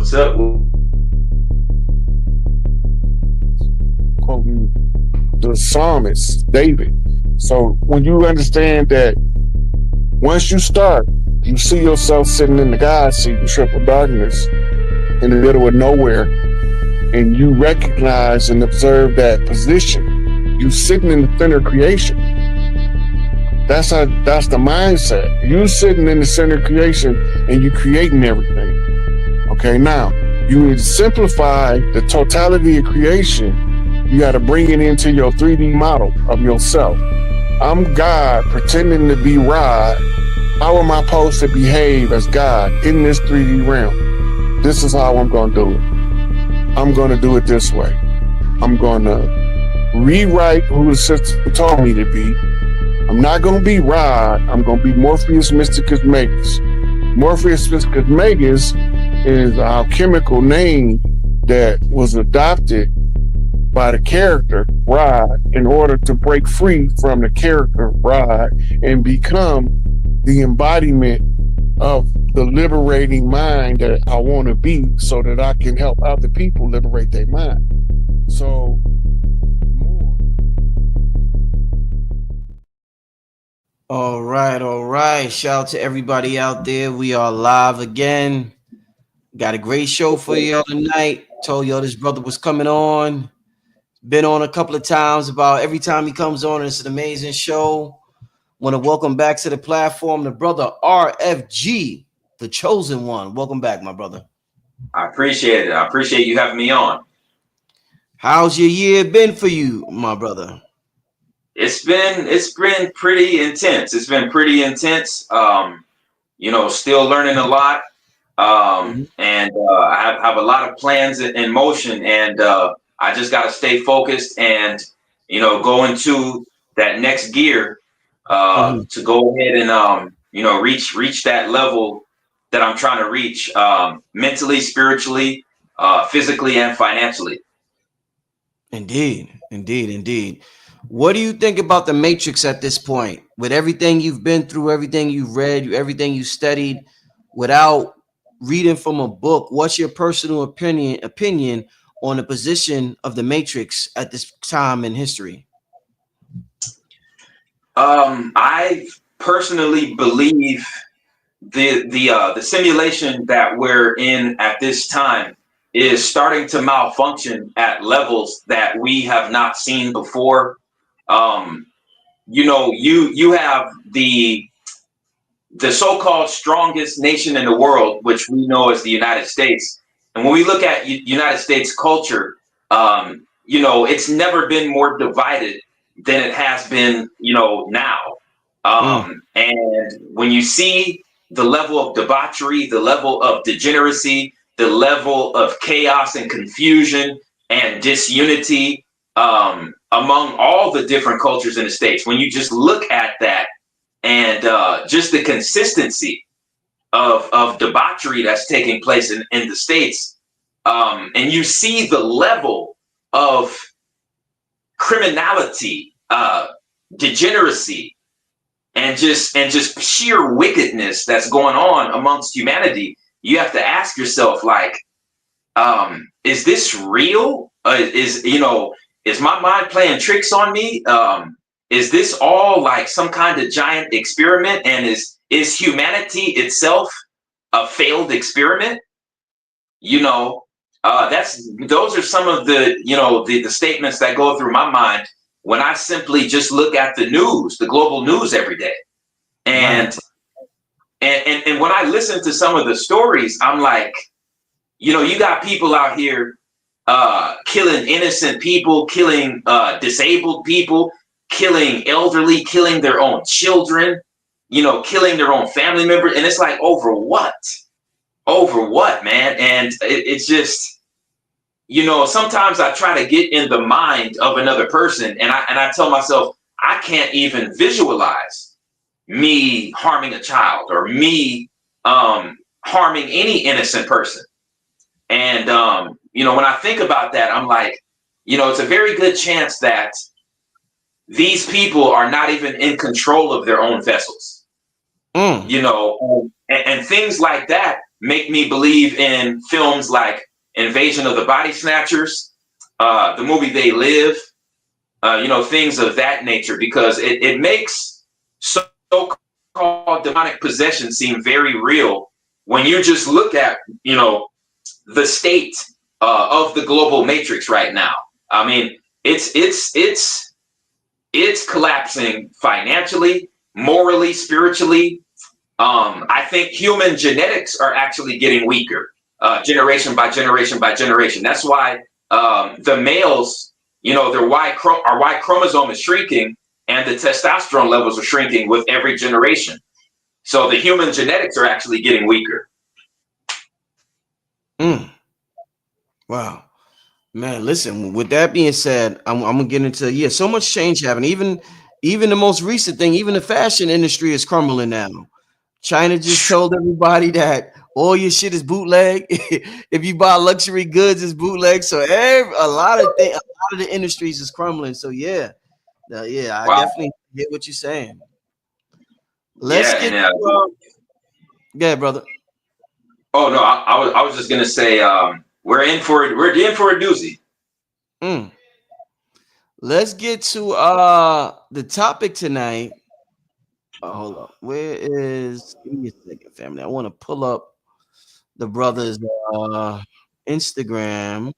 What's up? Quoting the psalmist, David. So when you understand that once you start, you see yourself sitting in the God seat in triple darkness in the middle of nowhere, and you recognize and observe that position, you sitting in the center of creation. That's the mindset. You sitting in the center of creation and you creating everything. Okay, now you need to simplify the totality of creation. You got to bring it into your 3D model of yourself. I'm God pretending to be Rod. How am I supposed to behave as God in this 3D realm? This is how I'm going to do it. I'm going to do it this way. I'm going to rewrite who the system told me to be. I'm not going to be Rod. I'm going to be Morpheus Mysticus Magus. Morpheus Mysticus Magus is a alchemical name that was adopted by the character Rod in order to break free from the character Rod and become the embodiment of the liberating mind that I want to be, so that I can help other people liberate their mind. So All right. Shout out to everybody out there. We are live again. Got a great show for y'all tonight. Told y'all this brother was coming on. Been on a couple of times. About every time he comes on, it's an amazing show. Want to welcome back to the platform the brother RFG, The Chosen One. Welcome back, my brother. I appreciate it. I appreciate you having me on. How's your year been for you, my brother? It's been pretty intense. It's been pretty intense. Still learning a lot. And I have a lot of plans in motion, and I just got to stay focused and go into that next gear to go ahead and reach that level that I'm trying to reach, mentally, spiritually, physically, and financially. Indeed. What do you think about the Matrix at this point? With everything you've been through, everything you've read, everything you studied, without reading from a book, what's your personal opinion on the position of the Matrix at this time in history? I personally believe the simulation that we're in at this time is starting to malfunction at levels that we have not seen before. You have the so-called strongest nation in the world, which we know as the United States. And when we look at United States culture, it's never been more divided than it has been, now. And when you see the level of debauchery, the level of degeneracy, the level of chaos and confusion and disunity among all the different cultures in the States, when you just look at that and just the consistency of debauchery that's taking place in the States, and you see the level of criminality, degeneracy, and just sheer wickedness that's going on amongst humanity, you have to ask yourself, like, is this real? Is my mind playing tricks on me? Is this all like some kind of giant experiment? And is humanity itself a failed experiment? Those are some of the statements that go through my mind when I simply just look at the news, the global news every day. And when I listen to some of the stories, I'm like, you got people out here killing innocent people, killing disabled people, killing elderly, killing their own children, killing their own family members. And it's like, over what? Over what, man? And it's just, sometimes I try to get in the mind of another person, and I tell myself, I can't even visualize me harming a child or me harming any innocent person. And when I think about that, I'm like, it's a very good chance that these people are not even in control of their own vessels. And things like that make me believe in films like Invasion of the Body Snatchers, the movie They Live, things of that nature, because it makes so-called demonic possession seem very real when you just look at, the state of the global matrix right now. I mean, it's collapsing financially, morally, spiritually. I think human genetics are actually getting weaker, generation by generation by generation. That's why the males, our Y chromosome is shrinking, and the testosterone levels are shrinking with every generation. So the human genetics are actually getting weaker. Wow. Man, listen, with that being said, I'm gonna get into so much change happening. Even the most recent thing, even the fashion industry is crumbling now. China just told everybody that all your shit is bootleg. If you buy luxury goods, it's bootleg. So a lot of the industries is crumbling. So I definitely get what you're saying. Let's get yeah, brother. Oh no, I was just gonna say we're in for a doozy. Let's get to the topic tonight. Hold up. Where is? Give me a second, family. I want to pull up the brother's Instagram.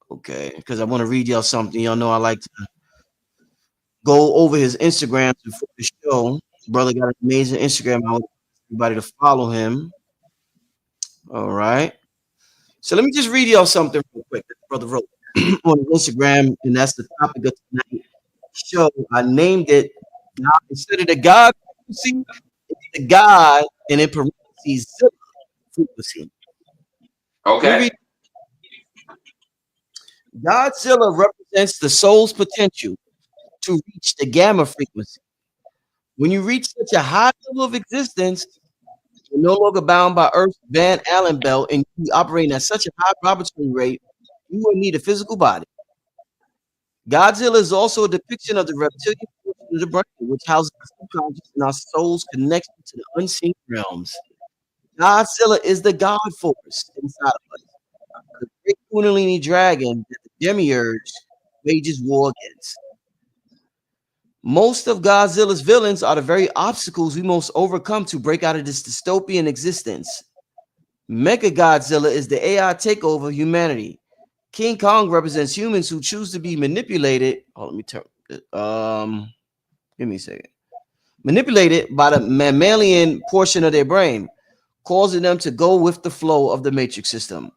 Okay, because I want to read y'all something. Y'all know I like to go over his Instagram before the show. Brother got an amazing Instagram. I want everybody to follow him. All right. So let me just read y'all something real quick. Brother wrote on Instagram, and that's the topic of tonight's show. I named it God, instead of the God frequency, it's the God, and in parentheses, Zilla frequency. Okay. Godzilla represents the soul's potential to reach the gamma frequency. When you reach such a high level of existence, you're no longer bound by Earth's Van Allen belt, and you operating at such a high vibratory rate, you will need a physical body. Godzilla is also a depiction of the reptilian portion of the brain, which houses the subconscious and our soul's connection to the unseen realms. Godzilla is the God force inside of us, the great Kundalini Dragon that the demiurge wages war against. Most of Godzilla's villains are the very obstacles we must overcome to break out of this dystopian existence. Mecha Godzilla is the AI takeover of humanity. King Kong represents humans who choose to be manipulated. Oh, let me turn. Give me a second. Manipulated by the mammalian portion of their brain, causing them to go with the flow of the matrix system.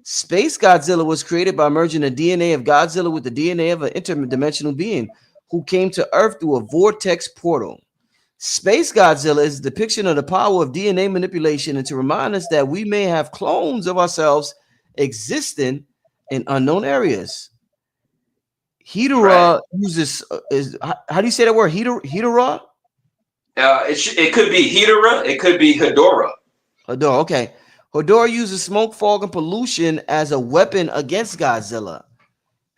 Space Godzilla was created by merging the DNA of Godzilla with the DNA of an interdimensional being who came to Earth through a vortex portal. Space Godzilla is a depiction of the power of DNA manipulation and to remind us that we may have clones of ourselves existing in unknown areas. Hedorah uses how do you say that word? Hedorah? It could be Hedorah. It could be Hedorah. Hedorah, okay. Hedorah uses smoke, fog, and pollution as a weapon against Godzilla.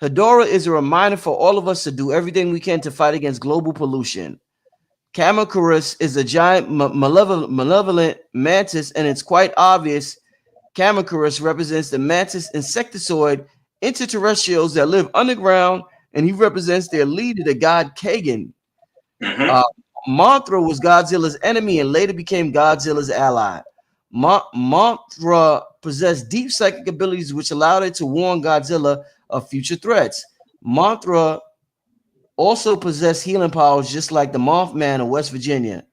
Hedorah is a reminder for all of us to do everything we can to fight against global pollution. Kamacuras is a giant malevolent mantis, and it's quite obvious Kamacuras represents the Mantis insectoid extraterrestrials that live underground, and he represents their leader, the god Kagan. Mothra was Godzilla's enemy and later became Godzilla's ally. Mothra possessed deep psychic abilities which allowed it to warn Godzilla of future threats. Mothra also possessed healing powers just like the Mothman of West Virginia.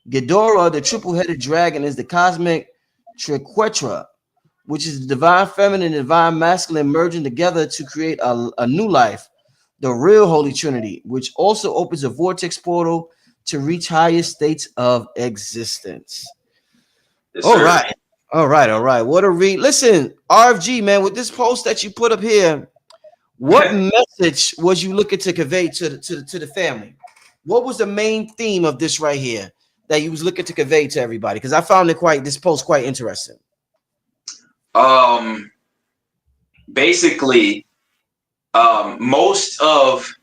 Ghidorah, the triple-headed dragon, is the cosmic triquetra, which is the divine feminine and divine masculine merging together to create a new life, the real Holy Trinity, which also opens a vortex portal to reach higher states of existence. Yes, all right. What a read. Listen, RFG, man, with this post that you put up here, what message was you looking to convey to the family? What was the main theme of this right here that you was looking to convey to everybody? Because I found this post quite interesting. Basically, most of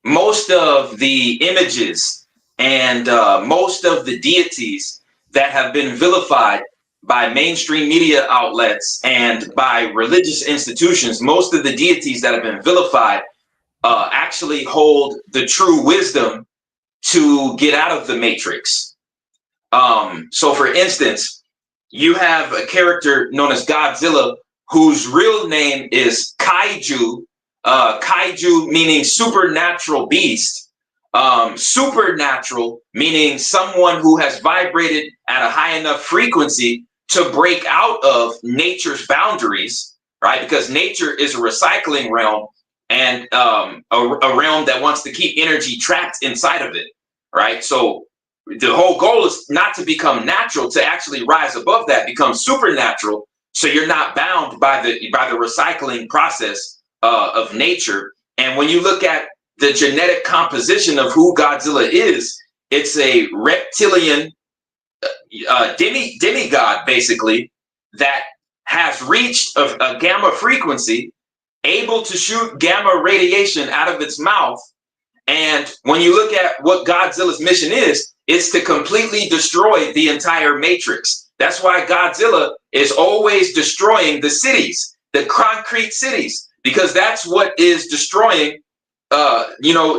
the images and most of the deities that have been vilified by mainstream media outlets and by religious institutions, most of the deities that have been vilified actually hold the true wisdom to get out of the matrix. So for instance, you have a character known as Godzilla, whose real name is Kaiju. Kaiju meaning supernatural beast. Supernatural meaning someone who has vibrated at a high enough frequency to break out of nature's boundaries, right? Because nature is a recycling realm, and a realm that wants to keep energy trapped inside of it, right? So the whole goal is not to become natural, to actually rise above that, become supernatural, so you're not bound by the recycling process of nature. And when you look at the genetic composition of who Godzilla is, it's a reptilian demigod, basically, that has reached a gamma frequency, able to shoot gamma radiation out of its mouth. And when you look at what Godzilla's mission is, it's to completely destroy the entire matrix. That's why Godzilla is always destroying the cities, the concrete cities, because that's what is destroying,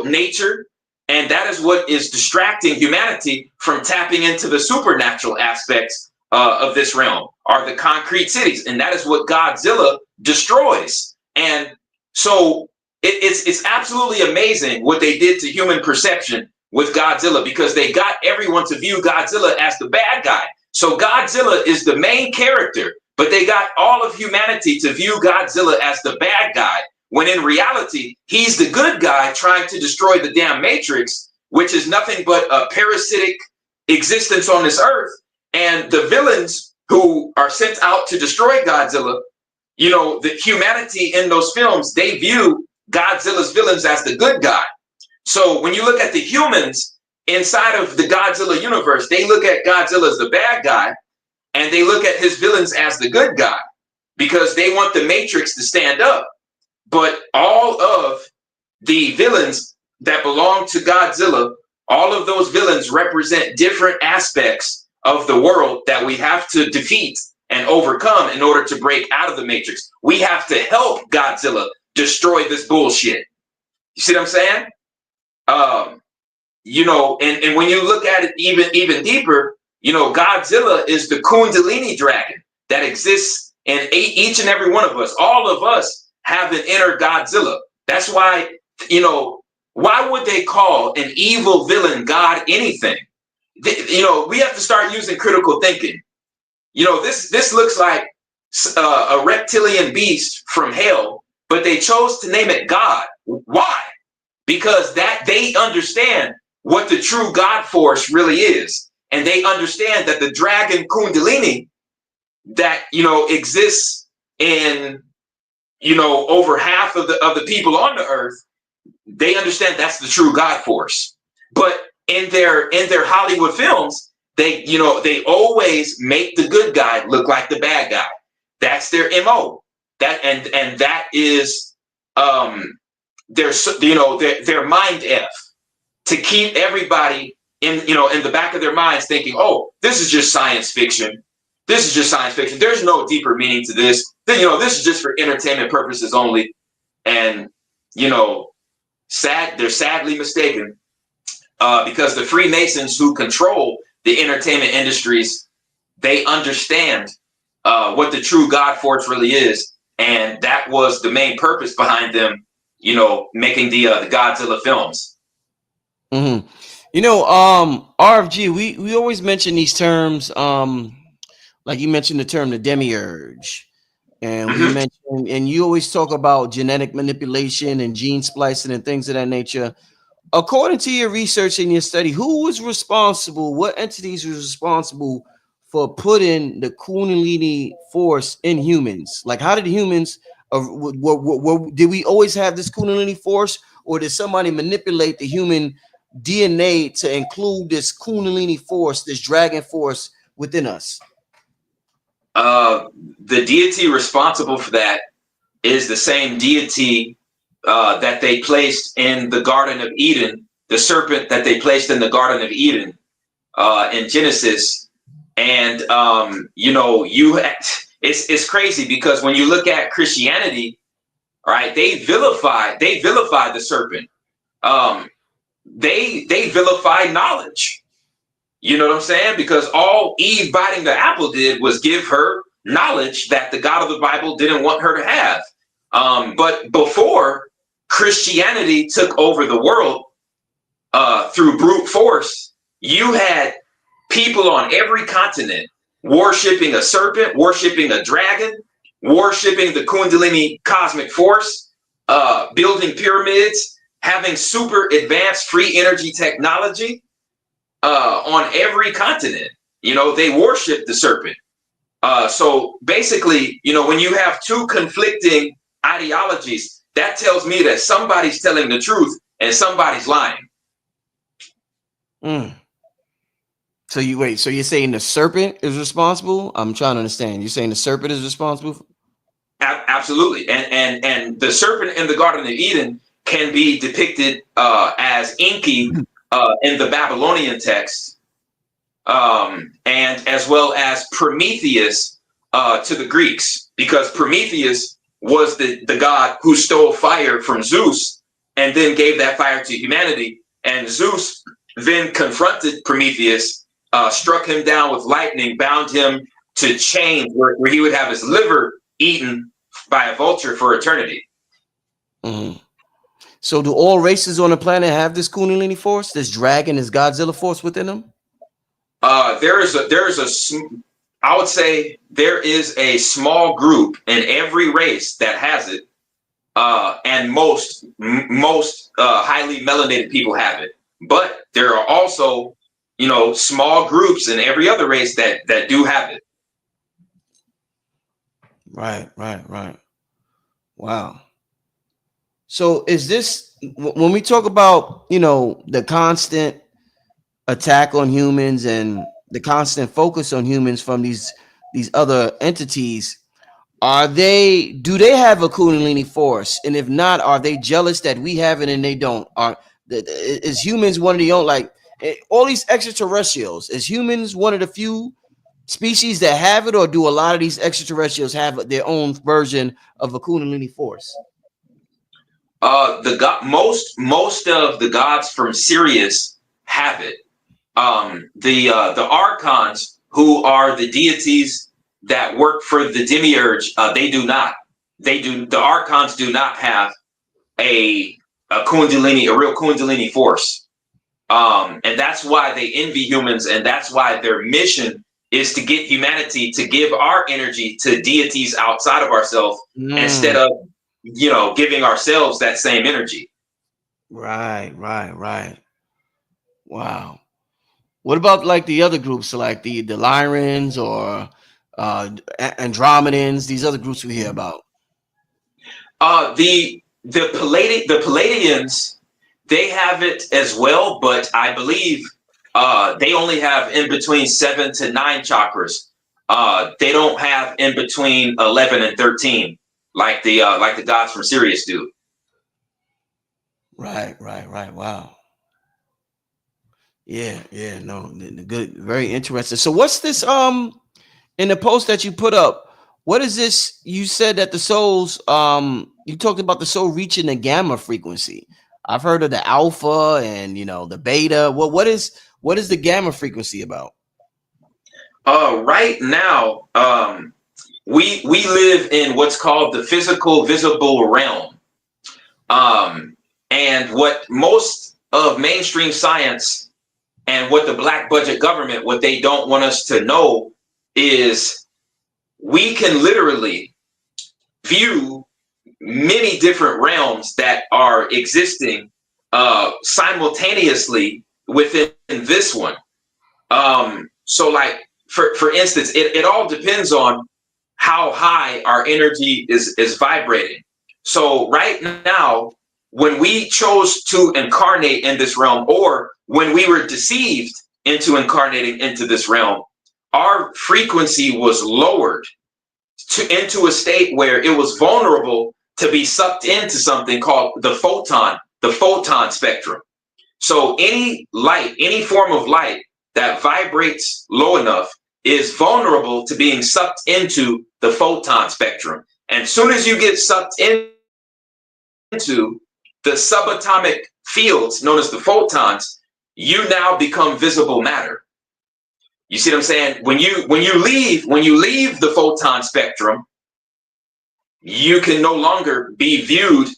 nature. And that is what is distracting humanity from tapping into the supernatural aspects of this realm, are the concrete cities. And that is what Godzilla destroys. And so it's absolutely amazing what they did to human perception with Godzilla, because they got everyone to view Godzilla as the bad guy. So Godzilla is the main character, but they got all of humanity to view Godzilla as the bad guy, when in reality, he's the good guy trying to destroy the damn matrix, which is nothing but a parasitic existence on this earth. And the villains who are sent out to destroy Godzilla, the humanity in those films, they view Godzilla's villains as the good guy. So when you look at the humans inside of the Godzilla universe, they look at Godzilla as the bad guy, and they look at his villains as the good guy, because they want the matrix to stand up. But all of the villains that belong to Godzilla, all of those villains represent different aspects of the world that we have to defeat and overcome in order to break out of the matrix. We have to help Godzilla destroy this bullshit. You see what I'm saying? And when you look at it even deeper, Godzilla is the Kundalini Dragon that exists in each and every one of us. All of us have an inner Godzilla. That's why, why would they call an evil villain God anything? We have to start using critical thinking. This looks like a reptilian beast from hell, but they chose to name it God. Why? Because that they understand what the true God force really is. And they understand that the dragon Kundalini that, exists in, over half of the people on the earth, they understand that's the true God force. But in their Hollywood films, they always make the good guy look like the bad guy. That's their MO. And that is their mind F, to keep everybody in the back of their minds thinking, oh, this is just science fiction. This is just science fiction. There's no deeper meaning to this. This is just for entertainment purposes only. And they're sadly mistaken, because the Freemasons who control the entertainment industries, they understand what the true God force really is, and that was the main purpose behind them, making the Godzilla films. Mm-hmm. RFG, we always mention these terms, like you mentioned the term the demiurge, and we mentioned, and you always talk about genetic manipulation and gene splicing and things of that nature. According to your research and your study, who was responsible? What entities were responsible for putting the Kundalini force in humans? Like, how did humans? Did we always have this Kundalini force, or did somebody manipulate the human DNA to include this Kundalini force, this dragon force within us? The deity responsible for that is the same deity that they placed in the Garden of Eden, the serpent that they placed in the Garden of Eden in Genesis. And it's crazy because when you look at Christianity, right, they vilify the serpent. They vilify knowledge. You know what I'm saying? Because all Eve biting the apple did was give her knowledge that the God of the Bible didn't want her to have. But before Christianity took over the world through brute force, you had people on every continent worshiping a serpent, worshiping a dragon, worshiping the Kundalini cosmic force, building pyramids, having super advanced free energy technology. On every continent, they worship the serpent. So basically, when you have two conflicting ideologies, that tells me that somebody's telling the truth and somebody's lying. So you're saying the serpent is responsible? I'm trying to understand. You're saying the serpent is responsible? Absolutely. And the serpent in the Garden of Eden can be depicted as Enki in the Babylonian text, and as well as Prometheus to the Greeks, because Prometheus was the god who stole fire from Zeus and then gave that fire to humanity. And Zeus then confronted Prometheus, struck him down with lightning, bound him to chains where he would have his liver eaten by a vulture for eternity. Mm-hmm. So do all races on the planet have this Kundalini force, this dragon, this Godzilla force within them? I would say there is a small group in every race that has it, and most highly melanated people have it. But there are also, small groups in every other race that do have it. Right. Wow. So is this, when we talk about, the constant attack on humans and the constant focus on humans from these other entities, do they have a Kundalini force? And if not, are they jealous that we have it and they don't? Is humans one of the only, like all these extraterrestrials, is humans one of the few species that have it, or do a lot of these extraterrestrials have their own version of a Kundalini force? Most of the gods from Sirius have it. The archons, who are the deities that work for the demiurge, they do not. The archons do not have a real Kundalini force. And that's why they envy humans, and that's why their mission is to get humanity to give our energy to deities outside of ourselves instead of giving ourselves that same energy. Right. Wow. What about like the other groups, like the Lyrans or Andromedans, these other groups we hear about? The Palladians, they have it as well, but I believe they only have in between 7 to 9 chakras. They don't have in between 11 and 13 like the gods from Sirius do. Right. Wow. Yeah. No, good. Very interesting. So what's this in the post that you put up? What is this? You said that the souls, you talked about the soul reaching the gamma frequency. I've heard of the alpha and the beta. What is the gamma frequency about? Right now, we live in what's called the physical visible realm. And what most of mainstream science and what the black budget government, what they don't want us to know is we can literally view many different realms that are existing simultaneously within this one. So like, for instance, it all depends on how high our energy is vibrating. So right now, when we chose to incarnate in this realm, or when we were deceived into incarnating into this realm, our frequency was lowered into a state where it was vulnerable to be sucked into something called the photon spectrum. So any light, any form of light that vibrates low enough is vulnerable to being sucked into the photon spectrum. And soon as you get sucked into the subatomic fields known as the photons, you now become visible matter. You see what I'm saying? When you leave the photon spectrum, you can no longer be viewed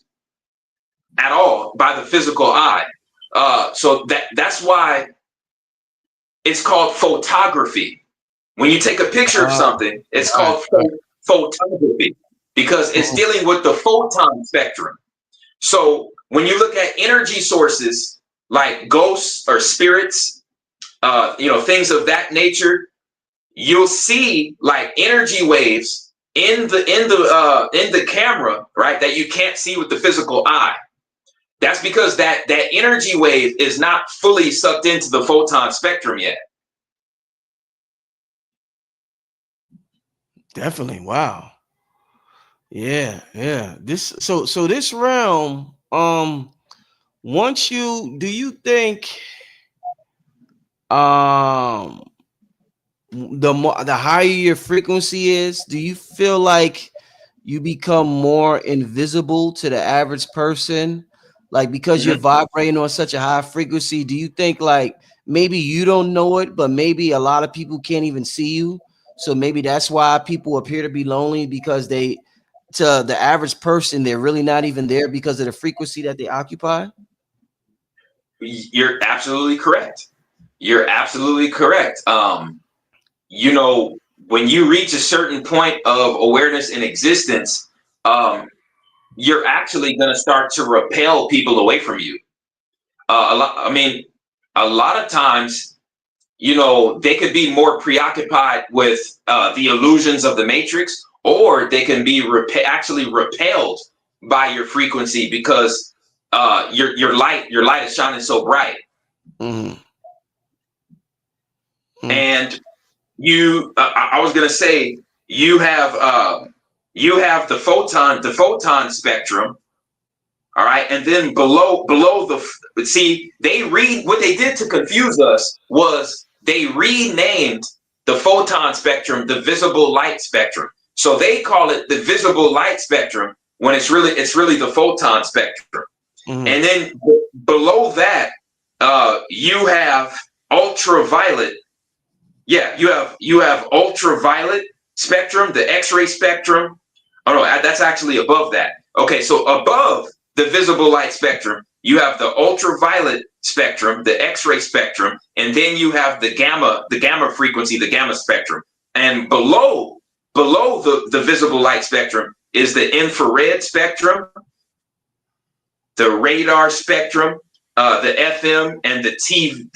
at all by the physical eye. So that's why it's called photography. When you take a picture of something, it's called photography, because it's dealing with the photon spectrum. So when you look at energy sources like ghosts or spirits, things of that nature, you'll see like energy waves in the camera, right, that you can't see with the physical eye. That's because that energy wave is not fully sucked into the photon spectrum yet. Definitely. Wow. Yeah. So this realm, do you think the higher your frequency is, do you feel like you become more invisible to the average person? Like, because you're vibrating on such a high frequency, do you think like maybe you don't know it, but maybe a lot of people can't even see you? So maybe that's why people appear to be lonely, because to the average person, they're really not even there because of the frequency that they occupy? You're absolutely correct. You're absolutely correct. When you reach a certain point of awareness and existence, you're actually going to start to repel people away from you. A lot of times, they could be more preoccupied with the illusions of the matrix, or they can be actually repelled by your frequency because your light is shining so bright. And I was going to say, you have the photon spectrum. All right. And then below what they did to confuse us was they renamed the photon spectrum the visible light spectrum. So they call it the visible light spectrum when it's really the photon spectrum. And then below that, you have ultraviolet. Yeah, you have ultraviolet spectrum, the X-ray spectrum. Oh no, that's actually above that. Okay, so above the visible light spectrum, you have the ultraviolet spectrum, the X-ray spectrum, and then you have the gamma frequency, the gamma spectrum. And below the visible light spectrum is the infrared spectrum, the radar spectrum, the FM, and the TV.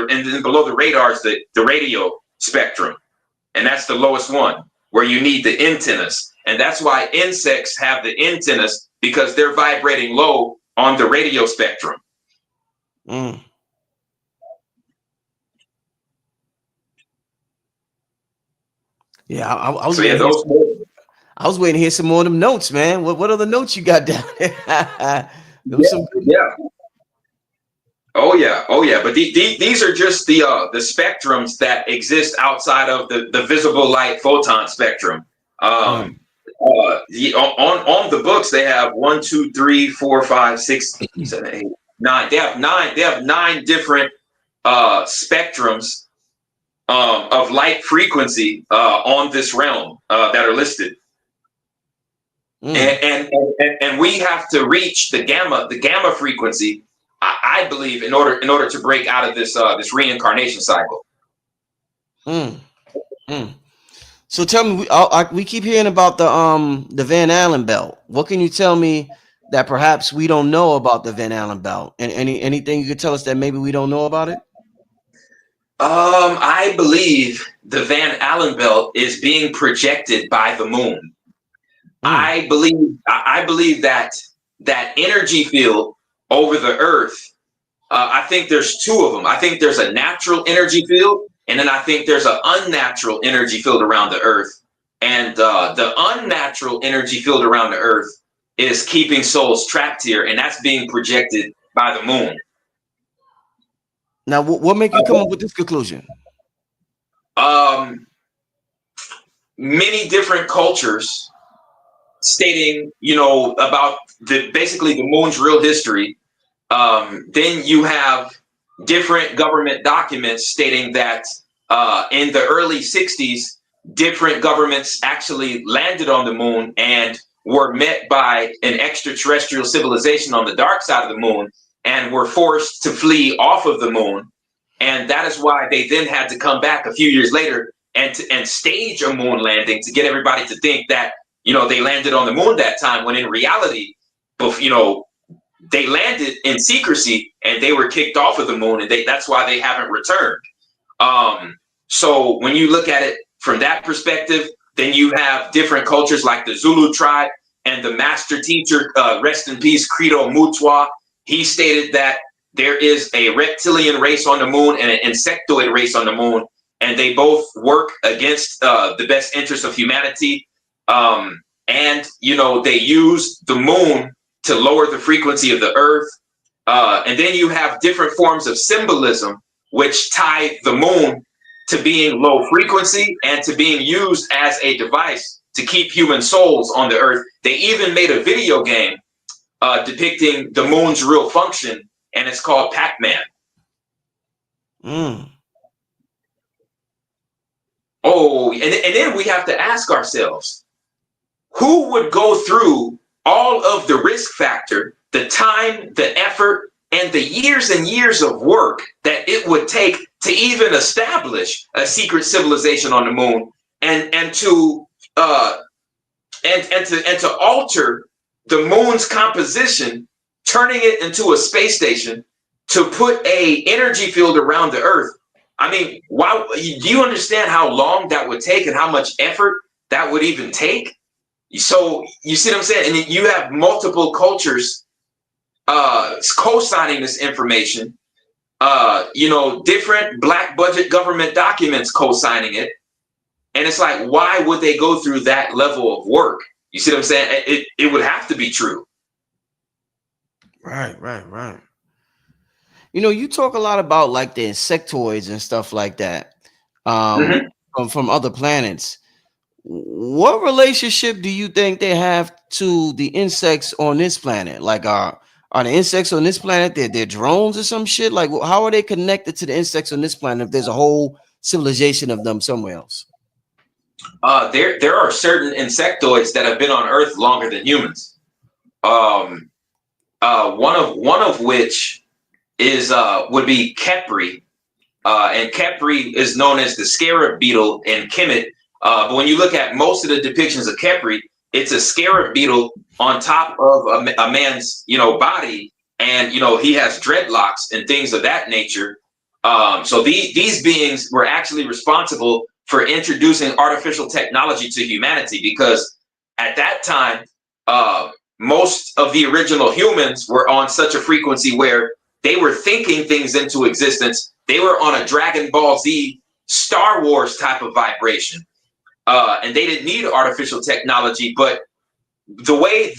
And then below the radar is the radio spectrum, and that's the lowest one where you need the antennas. And that's why insects have the antennas, because they're vibrating low on the radio spectrum. Yeah, I was waiting to hear some more of them notes, man. What other notes you got down there? Oh yeah. But these are just the spectrums that exist outside of the visible light photon spectrum. On the books, they have 1, 2, 3, 4, 5, 6, 7, 8, 9. They have 9 different spectrums of light frequency on this realm that are listed. And we have to reach the gamma frequency, I believe, in order to break out of this reincarnation cycle. So tell me, we keep hearing about the Van Allen belt. What can you tell me that perhaps we don't know about the Van Allen belt? And anything you could tell us that maybe we don't know about it? I believe the Van Allen belt is being projected by the moon. I believe that energy field over the earth. I think there's 2 of them. I think there's a natural energy field, and then I think there's an unnatural energy field around the earth. And the unnatural energy field around the earth is keeping souls trapped here, and that's being projected by the moon. Now, what make you come up with this conclusion? Many different cultures stating, about basically the moon's real history. Then you have different government documents stating that in the early 60s, different governments actually landed on the moon and were met by an extraterrestrial civilization on the dark side of the moon and were forced to flee off of the moon. And that is why they then had to come back a few years later and stage a moon landing to get everybody to think that, they landed on the moon that time, when in reality, they landed in secrecy and they were kicked off of the moon, and that's why they haven't returned. So when you look at it from that perspective, then you have different cultures like the Zulu tribe and the master teacher, rest in peace, Credo Mutwa. He stated that there is a reptilian race on the moon and an insectoid race on the moon, and they both work against the best interests of humanity. And, they use the moon to lower the frequency of the earth. And then you have different forms of symbolism, which tie the moon to being low frequency and to being used as a device to keep human souls on the earth. They even made a video game depicting the moon's real function, and it's called Pac-Man. Oh, and then we have to ask ourselves, who would go through all of the risk factor, the time, the effort, and the years and years of work that it would take to even establish a secret civilization on the moon, and to alter the moon's composition, turning it into a space station, to put a energy field around the earth? I mean, why? Do you understand how long that would take and how much effort that would even take? So you see what I'm saying? And you have multiple cultures co-signing this information, different black budget government documents co-signing it. And it's like, why would they go through that level of work? You see what I'm saying? It would have to be true. Right. You talk a lot about like the insectoids and stuff like that from other planets. What relationship do you think they have to the insects on this planet? Like, are the insects on this planet, they're drones or some shit? Like, how are they connected to the insects on this planet if there's a whole civilization of them somewhere else? There are certain insectoids that have been on Earth longer than humans. One of which is would be Kepri, and Kepri is known as the scarab beetle in Kemet. But when you look at most of the depictions of Kepri, it's a scarab beetle on top of a man's, body, and he has dreadlocks and things of that nature. So these beings were actually responsible for introducing artificial technology to humanity, because at that time, most of the original humans were on such a frequency where they were thinking things into existence. They were on a Dragon Ball Z, Star Wars type of vibration. And they didn't need artificial technology, but the way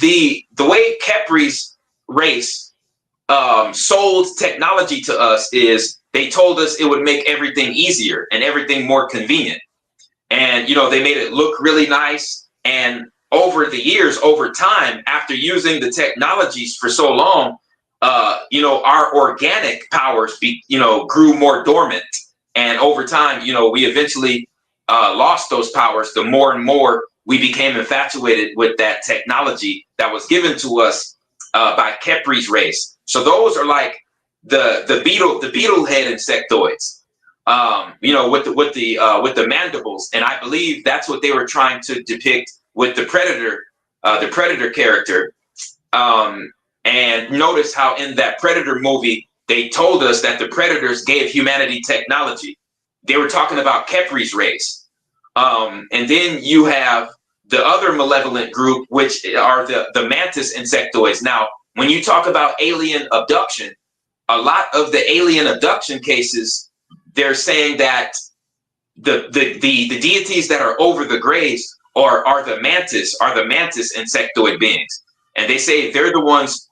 Kepri's race sold technology to us is they told us it would make everything easier and everything more convenient. And, they made it look really nice. And over the years, over time, after using the technologies for so long, our organic powers, grew more dormant. And over time, we eventually lost those powers. The more and more we became infatuated with that technology that was given to us by Kepri's race. So those are like the beetle head insectoids, with the mandibles, and I believe that's what they were trying to depict with the predator character. And notice how in that Predator movie they told us that the predators gave humanity technology. They were talking about Kepri's race. And then you have the other malevolent group, which are the Mantis insectoids. Now, when you talk about alien abduction, a lot of the alien abduction cases, they're saying that the deities that are over the graves are the Mantis insectoid beings. And they say they're the ones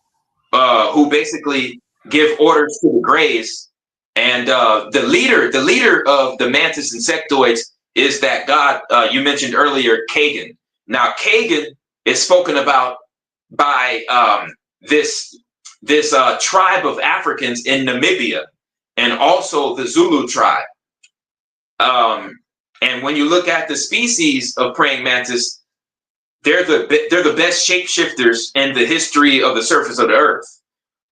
who basically give orders to the graves And the leader of the Mantis Insectoids is that god you mentioned earlier, Kagan. Now, Kagan is spoken about by this tribe of Africans in Namibia, and also the Zulu tribe. And when you look at the species of praying mantis, they're the best shapeshifters in the history of the surface of the earth.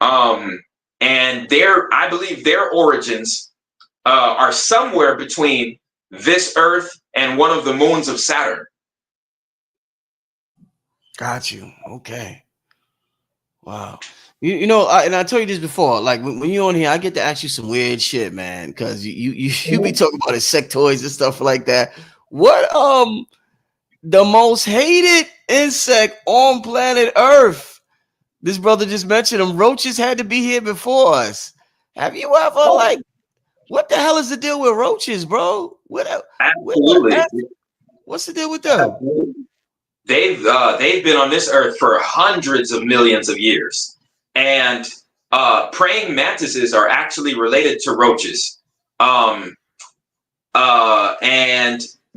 And I believe their origins are somewhere between this earth and one of the moons of Saturn. Got you. Okay. Wow. You know, and I told you this before. Like when you're on here, I get to ask you some weird shit, man, because you be talking about insectoids and stuff like that. What the most hated insect on planet Earth? This brother just mentioned them. Roaches had to be here before us. Have you ever what the hell is the deal with roaches, bro? Absolutely. What's the deal with them? They've been on this earth for hundreds of millions of years, and praying mantises are actually related to roaches. And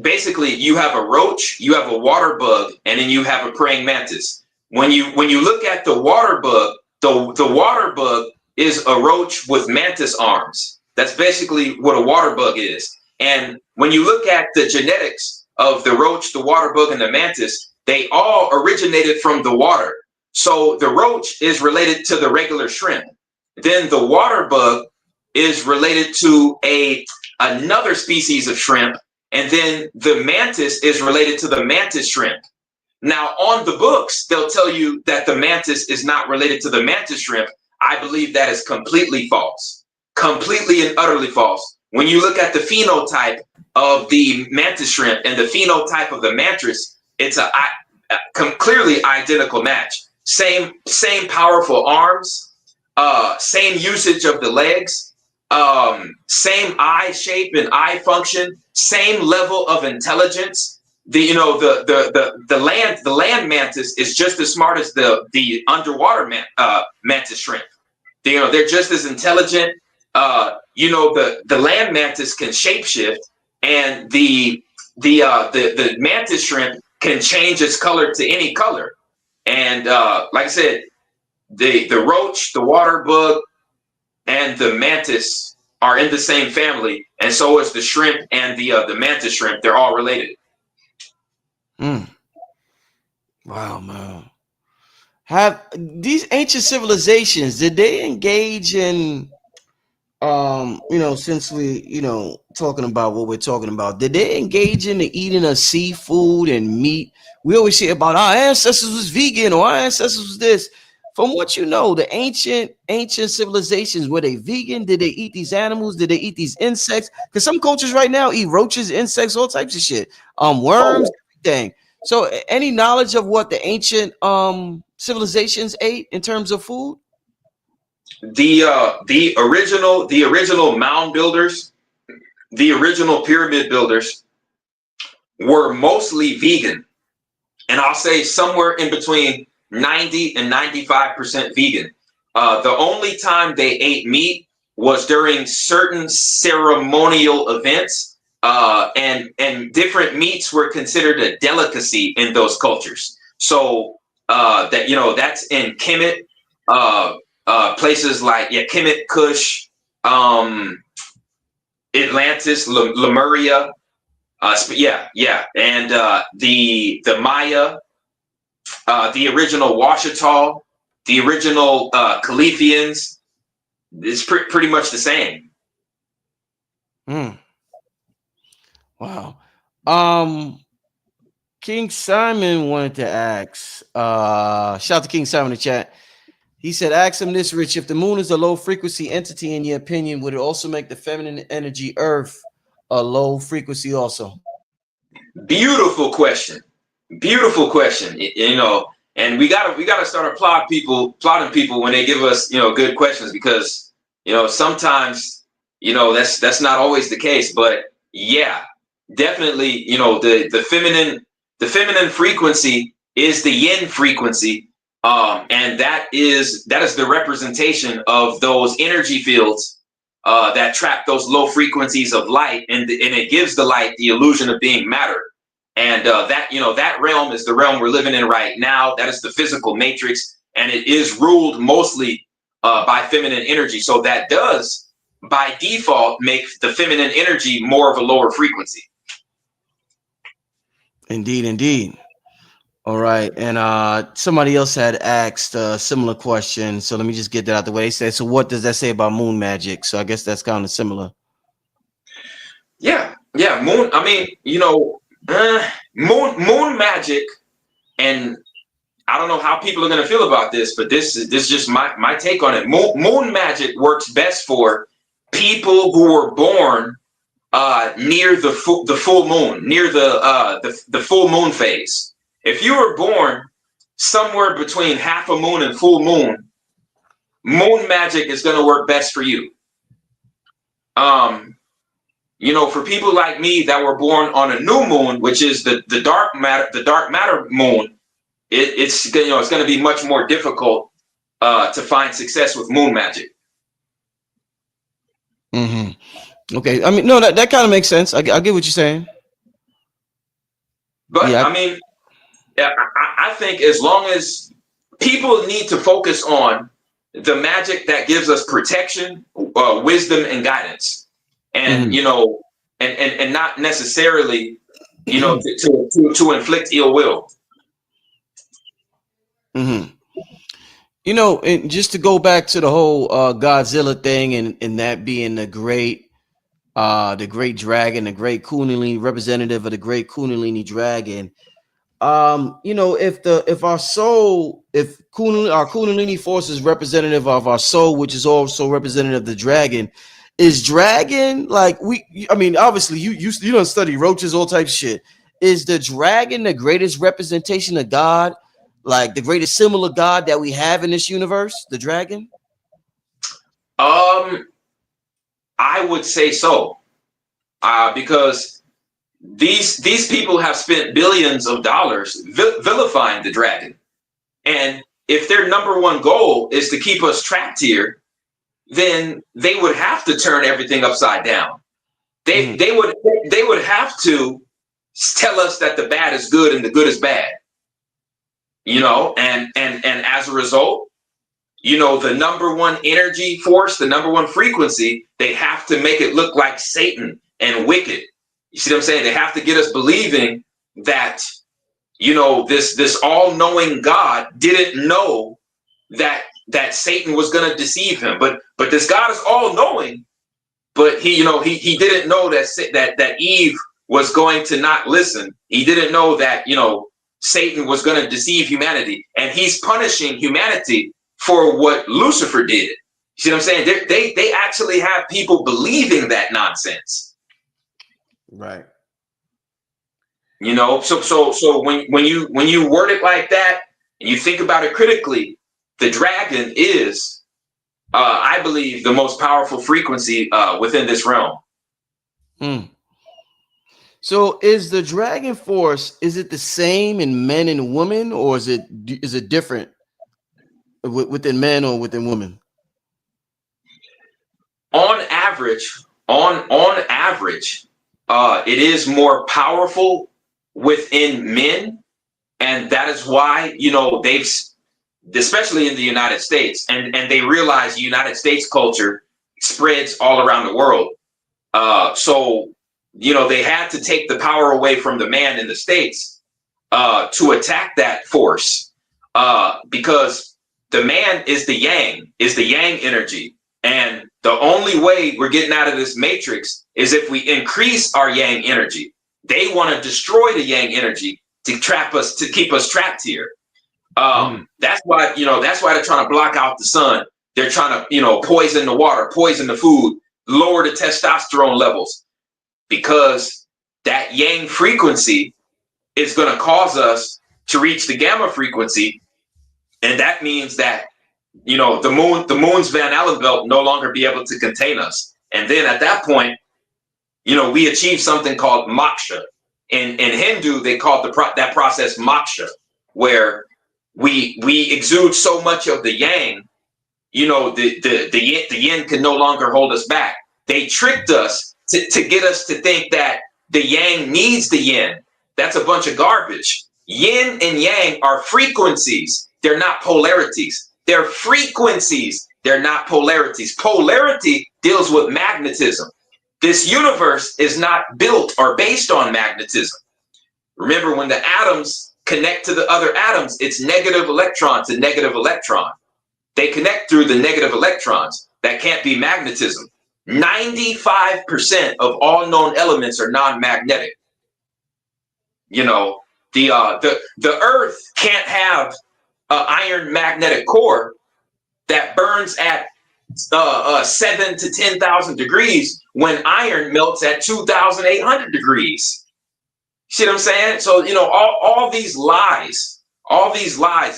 basically, you have a roach, you have a water bug, and then you have a praying mantis. When you look at the water bug, the water bug is a roach with mantis arms. That's basically what a water bug is. And when you look at the genetics of the roach, the water bug, and the mantis, they all originated from the water. So the roach is related to the regular shrimp. Then the water bug is related to another species of shrimp. And then the mantis is related to the mantis shrimp. Now, on the books, they'll tell you that the mantis is not related to the mantis shrimp. I believe that is completely false. Completely and utterly false. When you look at the phenotype of the mantis shrimp and the phenotype of the mantis, it's a clearly identical match. Same powerful arms, same usage of the legs, same eye shape and eye function, same level of intelligence. The land mantis is just as smart as the underwater mantis shrimp. They're just as intelligent. The land mantis can shapeshift, and the mantis shrimp can change its color to any color. And like I said, the roach, the water bug, and the mantis are in the same family, and so is the shrimp and the mantis shrimp. They're all related. Wow, man. Have these ancient civilizations, did they engage in since we, talking about what we're talking about, did they engage in the eating of seafood and meat? We always hear about our ancestors was vegan or our ancestors was this. From what you know, the ancient civilizations, were they vegan? Did they eat these animals? Did they eat these insects? Because some cultures right now eat roaches, insects, all types of shit. Worms, everything. So any knowledge of what the ancient civilizations ate in terms of food? The original mound builders, the original pyramid builders were mostly vegan, and I'll say somewhere in between 90 and 95% vegan. The only time they ate meat was during certain ceremonial events, and different meats were considered a delicacy in those cultures. So that's in Kemet. Places like Kemet, Kush, Atlantis, Lemuria, and the Maya, the original Washita, the original Calithians. It's pretty much the same. Wow. King Simon wanted to ask. Shout out to King Simon in the chat. He said, ask him this, Rich. If the moon is a low frequency entity, in your opinion, would it also make the feminine energy Earth a low frequency also? Beautiful question. Beautiful question. And we gotta start applauding people when they give us, good questions, because, sometimes, that's not always the case. But yeah, definitely, the feminine frequency is the yin frequency. And that is the representation of those energy fields that trap those low frequencies of light, and it gives the light the illusion of being matter. And that realm is the realm we're living in right now. That is the physical matrix, and it is ruled mostly by feminine energy. So that does, by default, make the feminine energy more of a lower frequency. Indeed, indeed. All right. And somebody else had asked a similar question. So let me just get that out the way. They said, so what does that say about moon magic? So I guess that's kind of similar. Yeah. Moon. I mean, moon magic, and I don't know how people are going to feel about this, but this is just my take on it. Moon magic works best for people who were born near the full moon, near the full moon phase. If you were born somewhere between half a moon and full moon, moon magic is going to work best for you. For people like me that were born on a new moon, which is the dark matter moon, it's going to be much more difficult to find success with moon magic. Mm-hmm. Okay, I mean, no, that kind of makes sense. I get what you're saying. But yeah. I mean, I think as long as people need to focus on the magic that gives us protection, wisdom, and guidance, and and not necessarily, to inflict ill will. Mm-hmm. And just to go back to the whole Godzilla thing, and that being the great dragon, the great Kundalini representative of the great Kundalini Dragon. If our Kundalini force is representative of our soul, which is also representative of the dragon, is dragon obviously you don't study roaches, all types of shit. Is the dragon the greatest representation of God, like the greatest symbol of God that we have in this universe, the dragon? I would say so, because these people have spent billions of dollars vilifying the dragon, and if their number one goal is to keep us trapped here, then they would have to turn everything upside down. They would have to tell us that the bad is good and the good is bad. And as a result, the number one energy force, the number one frequency, they have to make it look like Satan and wicked. You see what I'm saying? They have to get us believing that, this all-knowing God didn't know that Satan was going to deceive him. But this God is all-knowing, but he didn't know that Eve was going to not listen. He didn't know that, Satan was going to deceive humanity, and he's punishing humanity for what Lucifer did. You see what I'm saying? They actually have people believing that nonsense. Right. So when you word it like that and you think about it critically, the dragon is, I believe, the most powerful frequency within this realm. So is the dragon force, is it the same in men and women, or is it different within men or within women? On average, it is more powerful within men, and that is why they've, especially in the United States, and they realize United States culture spreads all around the world. So they had to take the power away from the man in the States to attack that force, because the man is the yang energy. And the only way we're getting out of this matrix is if we increase our yang energy. They want to destroy the yang energy to trap us, to keep us trapped here. That's why they're trying to block out the sun. They're trying to, poison the water, poison the food, lower the testosterone levels, because that yang frequency is going to cause us to reach the gamma frequency. And that means that, the moon's Van Allen belt no longer be able to contain us. And then at that point, we achieve something called moksha. In Hindu, they call that process moksha, where we exude so much of the yang the yin can no longer hold us back. They tricked us to get us to think that the yang needs the yin. That's a bunch of garbage. Yin and yang are frequencies. They're not polarities. They're frequencies. They're not polarities. Polarity deals with magnetism. This universe is not built or based on magnetism. Remember, when the atoms connect to the other atoms, it's negative electron to negative electron. They connect through the negative electrons. That can't be magnetism. 95% of all known elements are non-magnetic. The Earth can't have an iron magnetic core that burns at 7 to 10,000 degrees when iron melts at 2,800 degrees. See what I'm saying? So, all these lies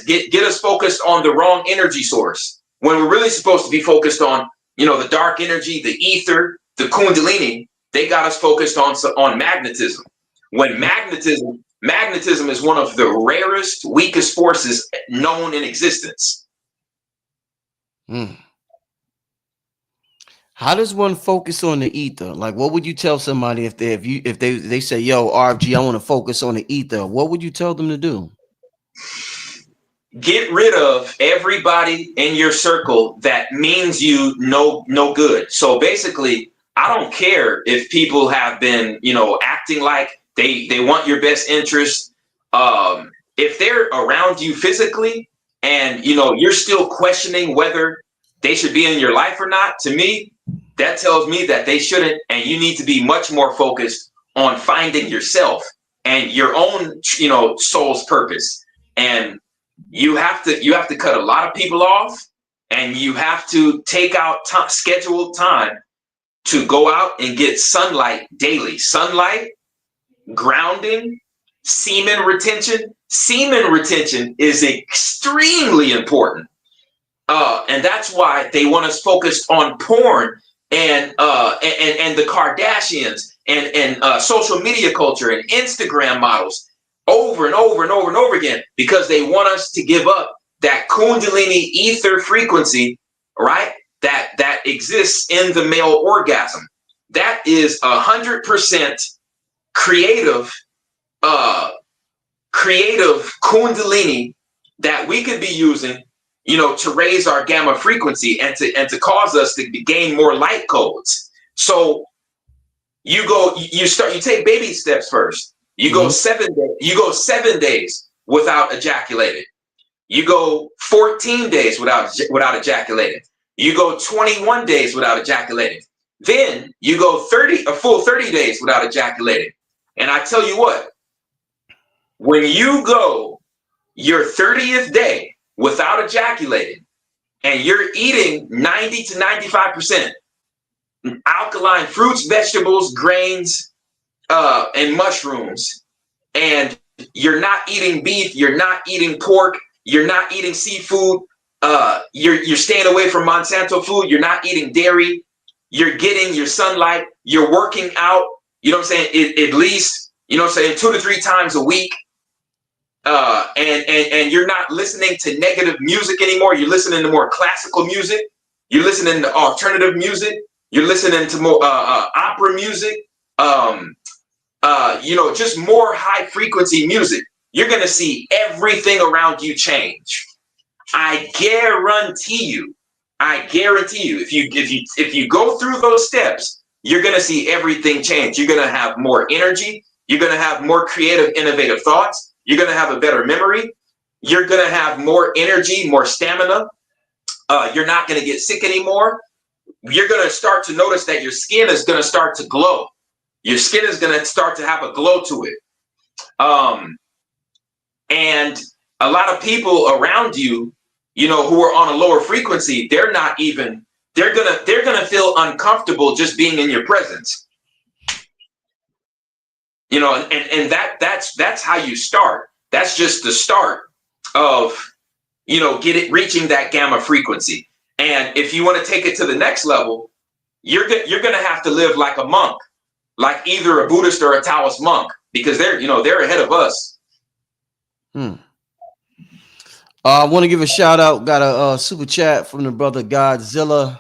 get us focused on the wrong energy source when we're really supposed to be focused on, the dark energy, the ether, the Kundalini. They got us focused on magnetism. When magnetism is one of the rarest, weakest forces known in existence. How does one focus on the ether? Like, what would you tell somebody if they say, "Yo, RFG, I want to focus on the ether"? What would you tell them to do? Get rid of everybody in your circle that means you no good. So basically, I don't care if people have been, acting like they want your best interest. If they're around you physically and, you're still questioning whether they should be in your life or not, to me, that tells me that they shouldn't. And you need to be much more focused on finding yourself and your own, soul's purpose. And you have to cut a lot of people off, and you have to take out scheduled time to go out and get sunlight daily. Sunlight, grounding, semen retention. Semen retention is extremely important. And that's why they want us focused on porn and the Kardashians and social media culture and Instagram models over and over and over and over again, because they want us to give up that Kundalini ether frequency, right? That exists in the male orgasm. That is 100% creative Kundalini that we could be using, to raise our gamma frequency and to cause us to gain more light codes. So you take baby steps first. You go 7 days. You go 7 days without ejaculating. You go 14 days without ejaculating. You go 21 days without ejaculating. Then you go a full 30 days without ejaculating. And I tell you what, when you go your 30th day without ejaculating, and you're eating 90 to 95% alkaline fruits, vegetables, grains, and mushrooms, and you're not eating beef, you're not eating pork, you're not eating seafood, you're staying away from Monsanto food, you're not eating dairy, you're getting your sunlight, you're working out, at least, 2 to 3 times a week, and you're not listening to negative music anymore. You're listening to more classical music, you're listening to alternative music, you're listening to more opera music, just more high frequency music. You're going to see everything around you change. I guarantee you, if you go through those steps, you're going to see everything change. You're going to have more energy. You're going to have more creative, innovative thoughts. You're going to have a better memory. You're going to have more energy, more stamina. You're not going to get sick anymore. You're going to start to notice that your skin is going to start to glow. Your skin is going to start to have a glow to it. And a lot of people around you, who are on a lower frequency, they're going to feel uncomfortable just being in your presence. And that's how you start. That's just the start of, reaching that gamma frequency. And if you want to take it to the next level, you're going to have to live like a monk, like either a Buddhist or a Taoist monk, because they're ahead of us. I want to give a shout out. Got a super chat from the brother Godzilla.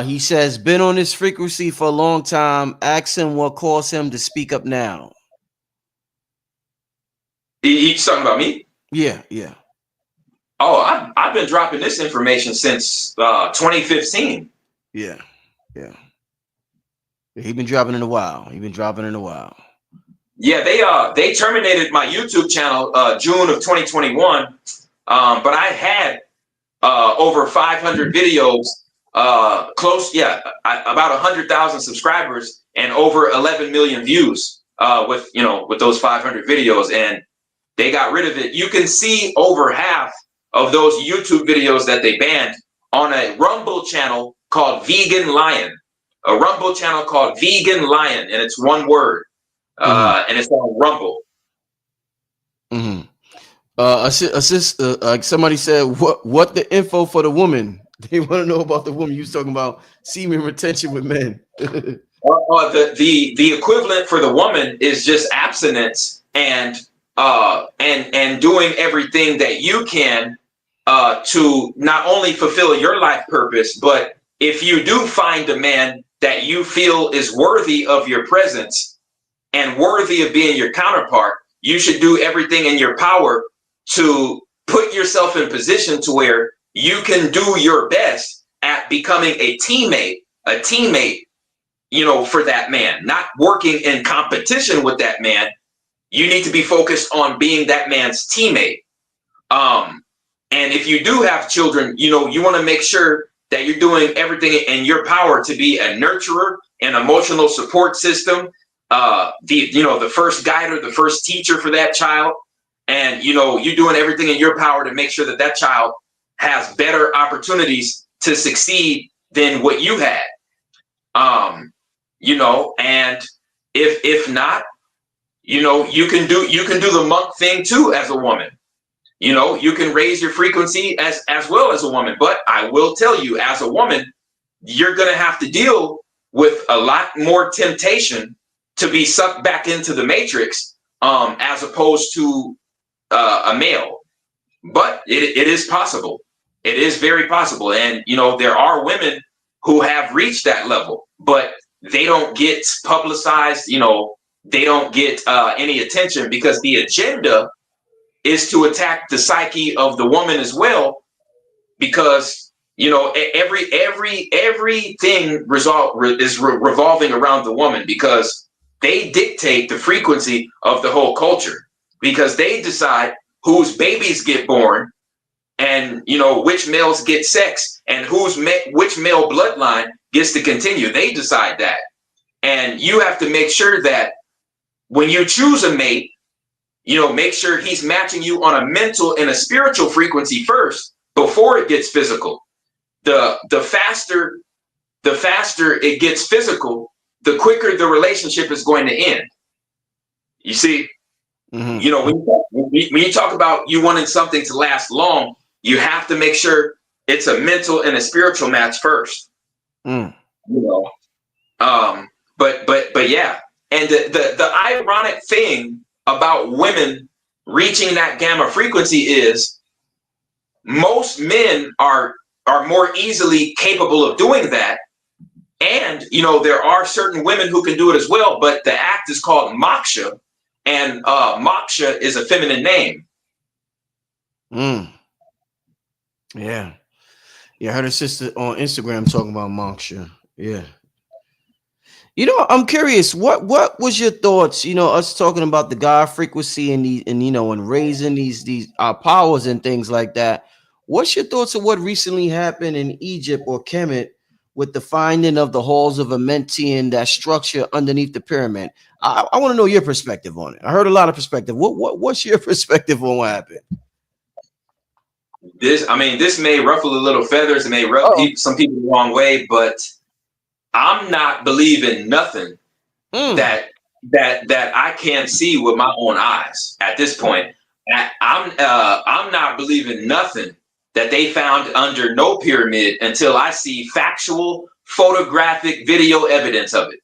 He says, been on this frequency for a long time. Ask him what caused him to speak up now. He's talking about me? Yeah. Oh, I've been dropping this information since 2015. Yeah. He's been dropping in a while. Yeah, they terminated my YouTube channel June of 2021. But I had over 500 videos, about 100,000 subscribers and over 11 million views with those 500 videos, and they got rid of it. You can see over half of those YouTube videos that they banned on a Rumble channel called Vegan Lion, and it's one word, and it's on Rumble. Somebody said, what the info for the woman? They want to know about the woman. You was talking about semen retention with men. The equivalent for the woman is just abstinence and doing everything that you can to not only fulfill your life purpose, but if you do find a man that you feel is worthy of your presence and worthy of being your counterpart, you should do everything in your power to put yourself in position to where you can do your best at becoming a teammate, for that man, not working in competition with that man. You need to be focused on being that man's teammate. And if you do have children, you want to make sure that you're doing everything in your power to be a nurturer, an emotional support system, the first guide or the first teacher for that child. And, you're doing everything in your power to make sure that that child has better opportunities to succeed than what you had. And if not, you can do the monk thing too as a woman. You can raise your frequency as well as a woman. But I will tell you, as a woman, you're going to have to deal with a lot more temptation to be sucked back into the matrix as opposed to a male. But it is possible. It is very possible. And, there are women who have reached that level, but they don't get publicized. They don't get any attention because the agenda is to attack the psyche of the woman as well, because everything is revolving around the woman, because they dictate the frequency of the whole culture, because they decide whose babies get born and which males get sex and which male bloodline gets to continue. They decide that. And you have to make sure that when you choose a mate, make sure he's matching you on a mental and a spiritual frequency first before it gets physical. The faster it gets physical, the quicker the relationship is going to end. You see, when you talk about you wanting something to last long, you have to make sure it's a mental and a spiritual match first. But yeah. And the ironic thing about women reaching that gamma frequency is most men are more easily capable of doing that. And, there are certain women who can do it as well, but the act is called moksha, and moksha is a feminine name. Yeah. I heard a sister on Instagram talking about moksha. Yeah. I'm curious, what was your thoughts, us talking about the God frequency and raising these our powers and things like that. What's your thoughts of what recently happened in Egypt or Kemet with the finding of the halls of Amenti and that structure underneath the pyramid? I want to know your perspective on it. I heard a lot of perspective. What's your perspective on what happened? This may ruffle a little feathers, it may rub some people the wrong way, but I'm not believing nothing that I can't see with my own eyes at this point. I'm not believing nothing that they found under no pyramid until I see factual photographic video evidence of it.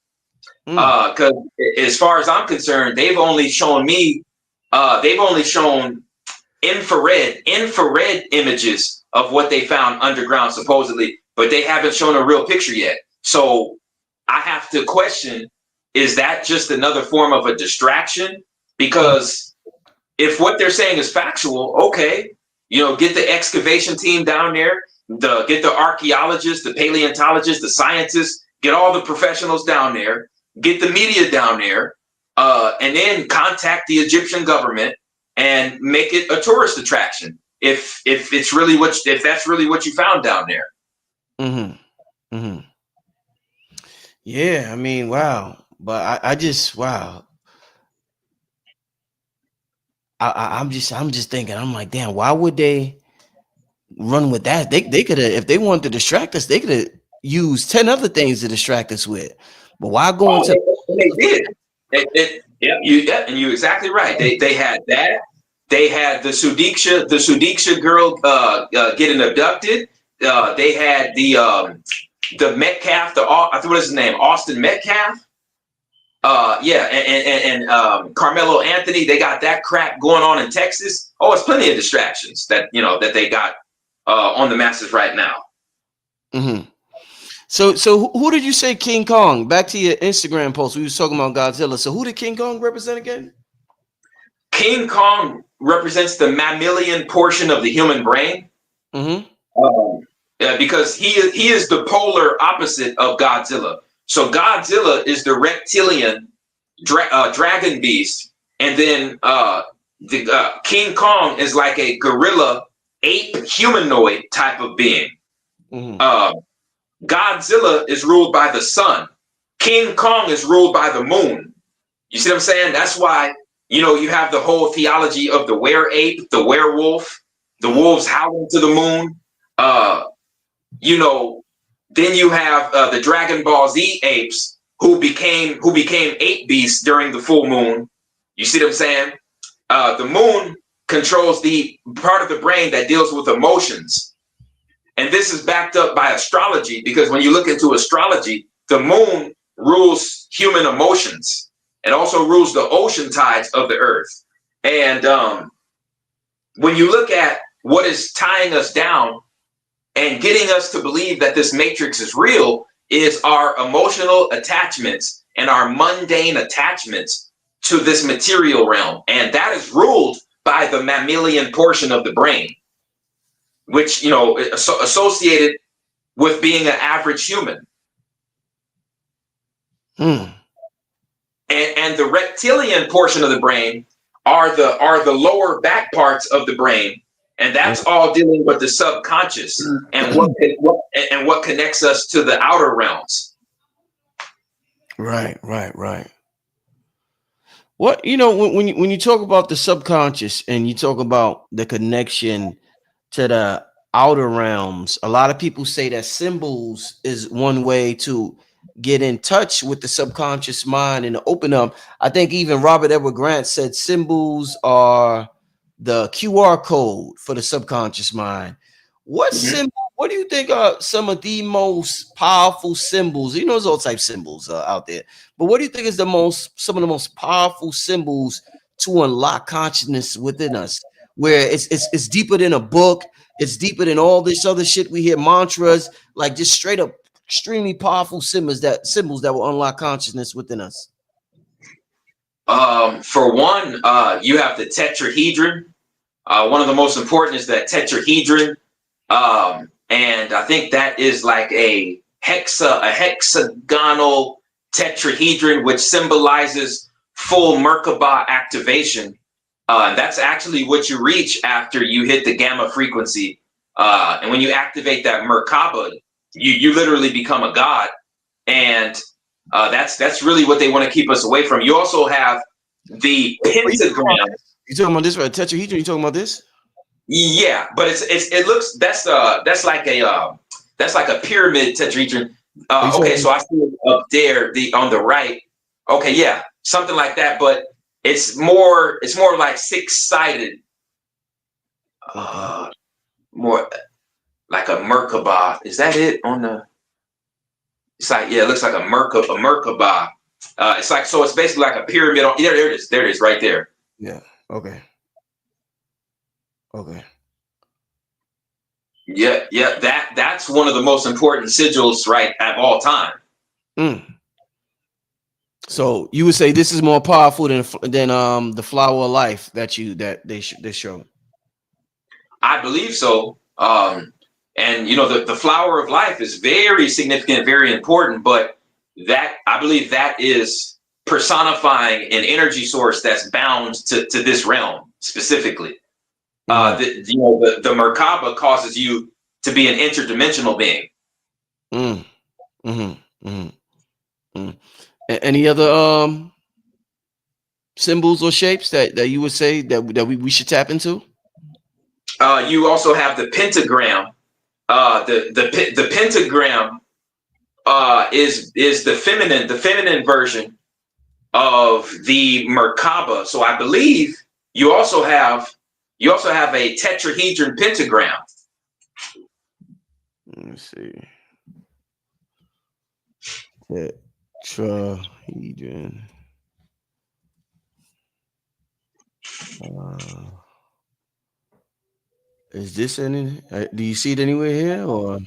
Because as far as I'm concerned, they've only shown infrared images of what they found underground supposedly, but they haven't shown a real picture yet. So I have to question, is that just another form of a distraction? Because if what they're saying is factual, okay, get the excavation team down there, get the archaeologists, the paleontologists, the scientists, get all the professionals down there, get the media down there, and then contact the Egyptian government and make it a tourist attraction. If that's really what you found down there. Mm-hmm. Mm-hmm. Yeah, I mean, wow. But I just wow. I'm just thinking, I'm like, damn, why would they run with that? They could have, if they wanted to distract us, they could have used 10 other things to distract us with. But why go into they did. And you're exactly right. They had that. They had the Sudiksha girl getting abducted. They had the Metcalf, I think what is his name, Austin Metcalf. And Carmelo Anthony. They got that crap going on in Texas. Oh, it's plenty of distractions that they got on the masses right now. Mm-hmm. So who did you say King Kong? Back to your Instagram post, we was talking about Godzilla. So who did King Kong represent again? King Kong represents the mammalian portion of the human brain. Mm-hmm. Because he is the polar opposite of Godzilla. So Godzilla is the reptilian dragon beast, and then King Kong is like a gorilla ape humanoid type of being. Mm-hmm. Godzilla is ruled by the sun. King Kong is ruled by the moon. You see what I'm saying? That's why, you have the whole theology of the were-ape, the werewolf, the wolves howling to the moon. Then you have the Dragon Ball Z apes who became ape beasts during the full moon. You see what I'm saying? The moon controls the part of the brain that deals with emotions. And this is backed up by astrology, because when you look into astrology, the moon rules human emotions and also rules the ocean tides of the earth. And when you look at what is tying us down and getting us to believe that this matrix is real, is our emotional attachments and our mundane attachments to this material realm. And that is ruled by the mammalian portion of the brain, which, associated with being an average human. And the reptilian portion of the brain are the lower back parts of the brain. And that's all dealing with the subconscious and what connects us to the outer realms. Right. What when you talk about the subconscious and you talk about the connection to the outer realms, a lot of people say that symbols is one way to get in touch with the subconscious mind and to open up. I think even Robert Edward Grant said symbols are the QR code for the subconscious mind. What symbol? What do you think are some of the most powerful symbols? There's all types of symbols out there, but what do you think is some of the most powerful symbols to unlock consciousness within us, where it's deeper than a book, it's deeper than all this other shit we hear, mantras, like just straight up extremely powerful symbols that will unlock consciousness within us? For one, you have the tetrahedron. One of the most important is that tetrahedron. And I think that is like a hexagonal tetrahedron, which symbolizes full Merkaba activation. And that's actually what you reach after you hit the gamma frequency. And when you activate that Merkaba, you literally become a god. And that's really what they want to keep us away from. You also have the pentagram. You talking about this, right? Tetrahedron? You talking about this? Yeah, but it looks that's like a pyramid tetrahedron. Okay, so I see it up there, on the right. Okay, yeah, something like that, but it's more like six-sided, more like a Merkaba. Is that it on the? It's like, yeah, it looks like a Merkaba. It's like, so it's basically like a pyramid. There it is right there. Yeah. Okay. Okay. Yeah, that's one of the most important sigils, right, of all time. So you would say this is more powerful than the flower of life that they show. I believe so. And the flower of life is very significant, very important, but that I believe that is personifying an energy source that's bound to this realm specifically. The Merkaba causes you to be an interdimensional being. Any other symbols or shapes that you would say that we should tap into? You also have the pentagram. The pentagram is the feminine version of the Merkaba. So I believe you also have a tetrahedron pentagram. Let me see. Tetrahedron. Is this any? Do you see it anywhere here or?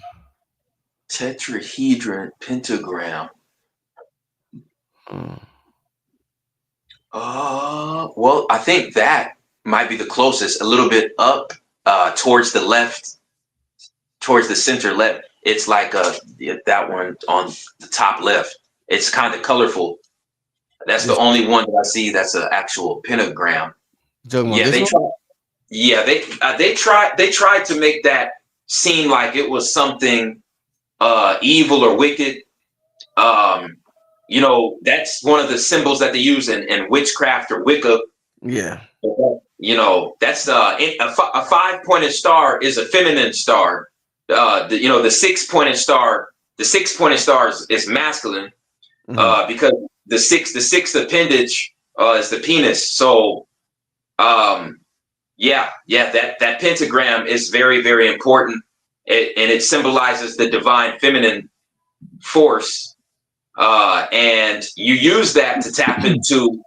Tetrahedron pentagram. Well, I think that might be the closest. A little bit up, towards the left, towards the center left. It's like that one on the top left. It's kind of colorful. That's the only one that I see that's an actual pentagram. Yeah, they tried to make that seem like it was something evil or wicked. That's one of the symbols that they use in witchcraft or Wicca. Yeah. That's a 5-pointed star is a feminine star. The 6-pointed star, is masculine, because the sixth appendage is the penis. So, that pentagram is very, very important, and it symbolizes the divine feminine force, and you use that to tap into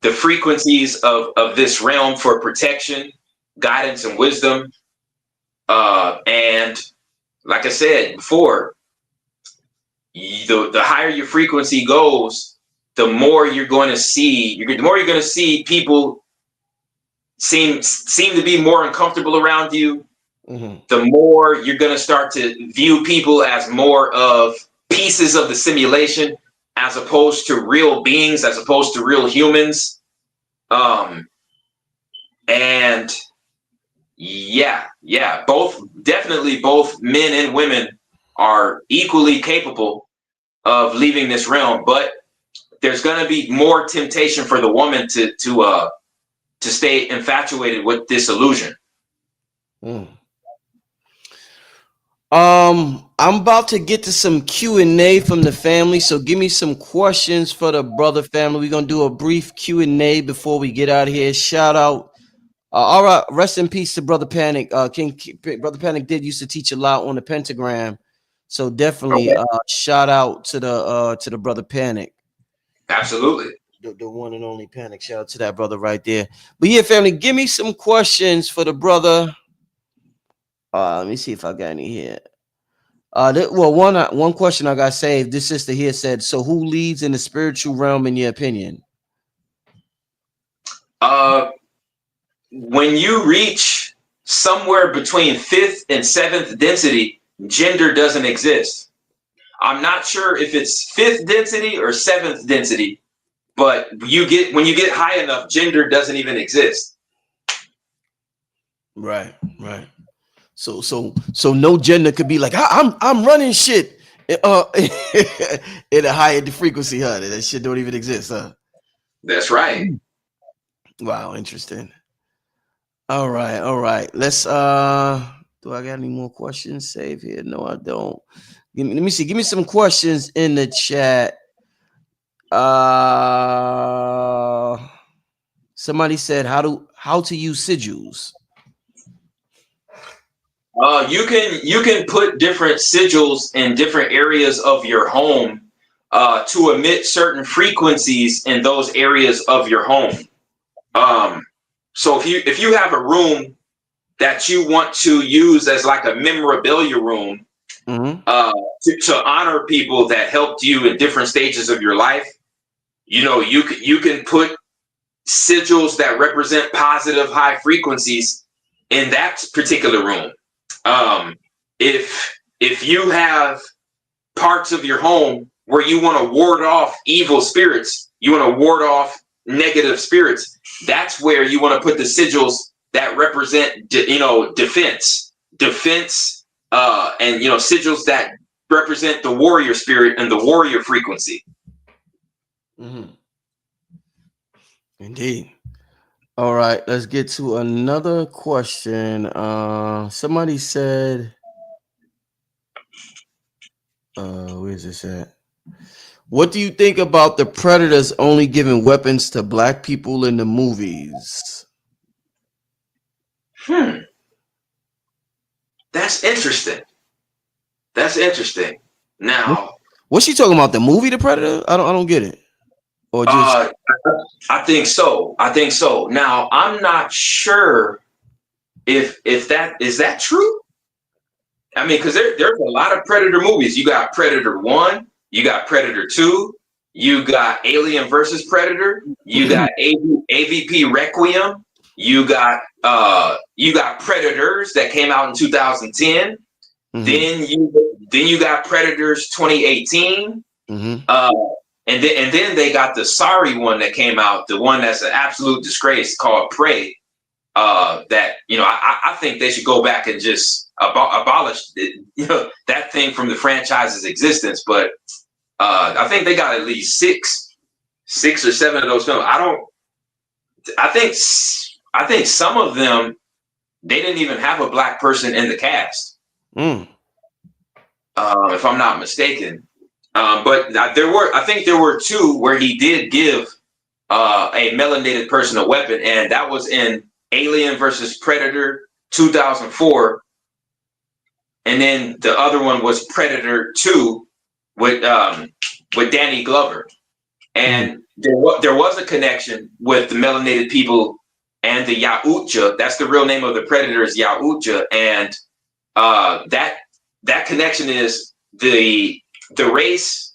the frequencies of this realm for protection, guidance, and wisdom. And like I said before, the higher your frequency goes, the more you're going to see. The more you're going to see people seem to be more uncomfortable around you. The more you're going to start to view people as more of pieces of the simulation, as opposed to real beings, as opposed to real humans. Both men and women are equally capable of leaving this realm, but there's going to be more temptation for the woman to stay infatuated with this illusion. I'm about to get to some Q&A from the family, so give me some questions for the brother family. We're gonna do a brief Q&A before we get out of here. Shout out, all right, rest in peace to Brother Panic. Brother Panic did used to teach a lot on the pentagram, so definitely shout out to the Brother Panic. Absolutely. The one and only Panic. Shout out to that brother right there. But yeah, family, give me some questions for the brother. Let me see if I got any here. One question I got saved. This sister here said, "So who leads in the spiritual realm, in your opinion?" When you reach somewhere between 5th and 7th density, gender doesn't exist. I'm not sure if it's 5th density or 7th density, but when you get high enough, gender doesn't even exist. Right. So no gender could be like, I'm running shit in a higher frequency, huh? That shit don't even exist, huh? That's right. Wow, interesting. All right. Let's do I got any more questions saved here? No, I don't. Let me see. Give me some questions in the chat. Somebody said how to use sigils. You can put different sigils in different areas of your home to emit certain frequencies in those areas of your home. So if you have a room that you want to use as like a memorabilia room to honor people that helped you in different stages of your life. You know, you can put sigils that represent positive high frequencies in that particular room. If you have parts of your home where you want to ward off evil spirits, you want to ward off negative spirits, that's where you want to put the sigils that represent, defense, and, sigils that represent the warrior spirit and the warrior frequency. Mm-hmm. Indeed. All right, let's get to another question. Somebody said, where's this at? What do you think about the predators only giving weapons to black people in the movies? That's interesting. Now, what's she talking about? The movie The Predator? I don't get it. Or just I think so. Now, I'm not sure if that is true. I mean, because there's a lot of Predator movies. You got Predator 1, you got Predator 2, you got Alien versus Predator, you got AVP Requiem, you got Predators that came out in 2010. Then you got Predators 2018. And then they got the sorry one that came out, the one that's an absolute disgrace called Prey. That I think they should go back and just abolish that thing from the franchise's existence. But I think they got at least six or seven of those films. I think some of them they didn't even have a black person in the cast. If I'm not mistaken. But there were two where he did give a melanated person a weapon, and that was in Alien versus Predator 2004, and then the other one was Predator 2 with Danny Glover, and there was a connection with the melanated people and the Yautja. That's the real name of the predator, is Yautja, and that connection is the race,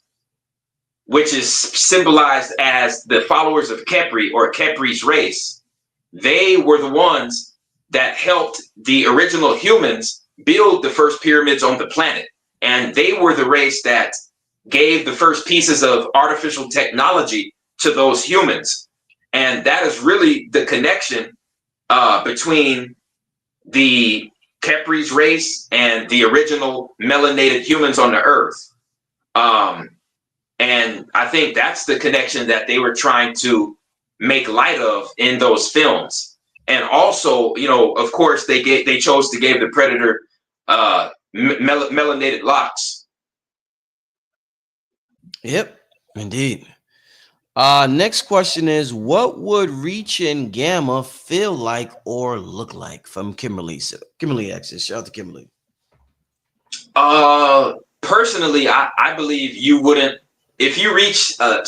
which is symbolized as the followers of Khepri, or Khepri's race. They were the ones that helped the original humans build the first pyramids on the planet. And they were the race that gave the first pieces of artificial technology to those humans. And that is really the connection between the Khepri's race and the original melanated humans on the earth. And I think that's the connection that they were trying to make light of in those films. And also, of course, they chose to give the predator melanated locks. Yep, indeed. Next question is, what would reaching gamma feel like or look like? From Kimberly. So Kimberly asks, shout out to Kimberly. Personally, I believe you wouldn't. If you reach a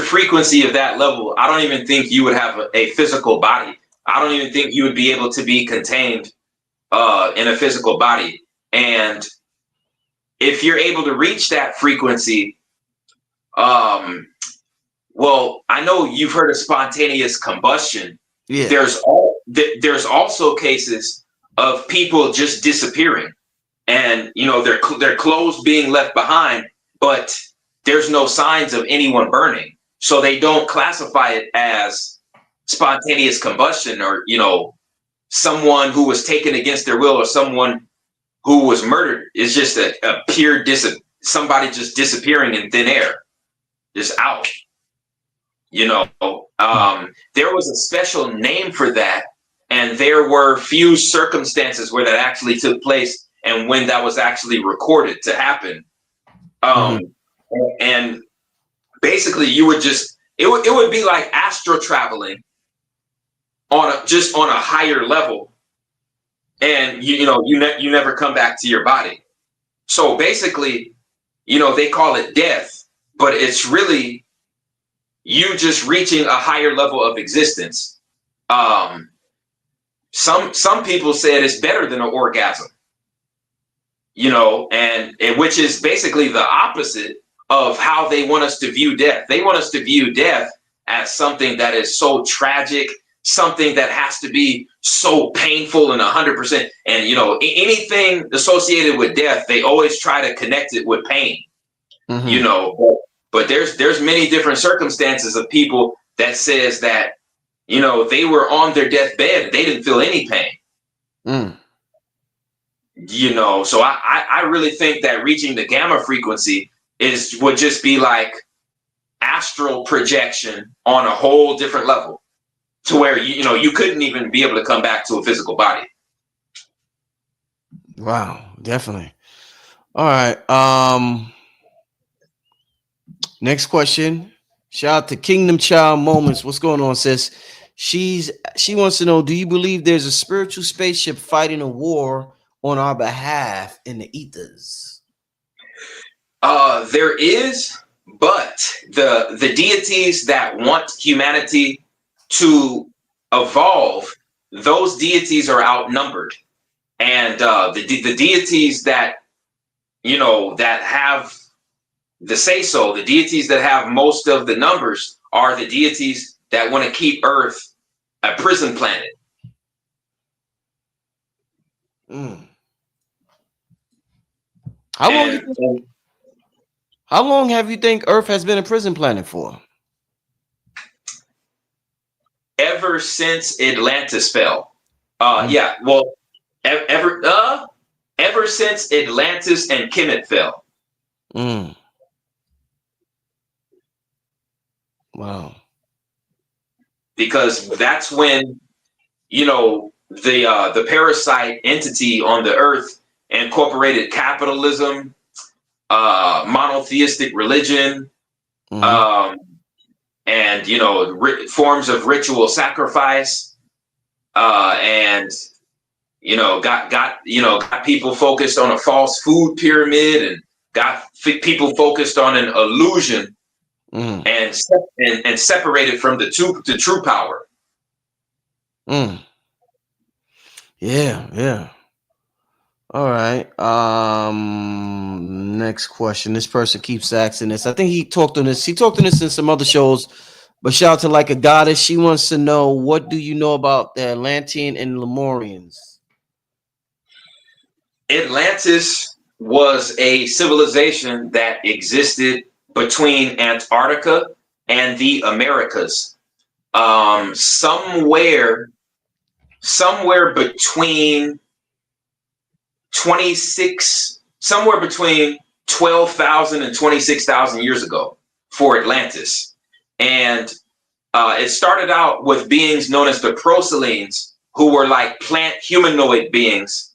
frequency of that level, I don't even think you would have a physical body. I don't even think you would be able to be contained in a physical body. And if you're able to reach that frequency, well, I know you've heard of spontaneous combustion. Yeah. There's also cases of people just disappearing, and their clothes being left behind, but there's no signs of anyone burning. So they don't classify it as spontaneous combustion, or, someone who was taken against their will, or someone who was murdered. It's just a pure somebody just disappearing in thin air, just out. There was a special name for that, and there were few circumstances where that actually took place and when that was actually recorded to happen. And basically you would it would be like astral traveling on a higher level, and you never come back to your body. So basically, they call it death, but it's really you just reaching a higher level of existence. Some people said it's better than an orgasm, and which is basically the opposite of how they want us to view death. They want us to view death as something that is so tragic, something that has to be so painful and 100%. And, anything associated with death, they always try to connect it with pain, but there's many different circumstances of people that says that, they were on their deathbed, they didn't feel any pain. So I really think that reaching the gamma frequency would just be like astral projection on a whole different level, to where you couldn't even be able to come back to a physical body. Wow, definitely. All right. Next question. Shout out to Kingdom Child Moments. What's going on, sis? She wants to know, do you believe there's a spiritual spaceship fighting a war on our behalf in the ethers? There is, but the deities that want humanity to evolve, those deities are outnumbered, and the deities that that have the say-so, the deities that have most of the numbers, are the deities that want to keep Earth a prison planet. How long have you think Earth has been a prison planet for? Ever since Atlantis fell. Yeah, well, ever since Atlantis and Kemet fell. Wow. Because that's when, the parasite entity on the Earth incorporated capitalism, monotheistic religion, and forms of ritual sacrifice, and got people focused on a false food pyramid, and got people focused on an illusion, and separated from the true power. Yeah. All right. Next question. This person keeps asking this. I think he talked on this. He talked on this in some other shows, but shout out to Like a Goddess. She wants to know, what do you know about the Atlantean and Lemurians? Atlantis was a civilization that existed between Antarctica and the Americas. Somewhere between 12,000 and 26,000 years ago for Atlantis. And it started out with beings known as the Procelines, who were like plant humanoid beings.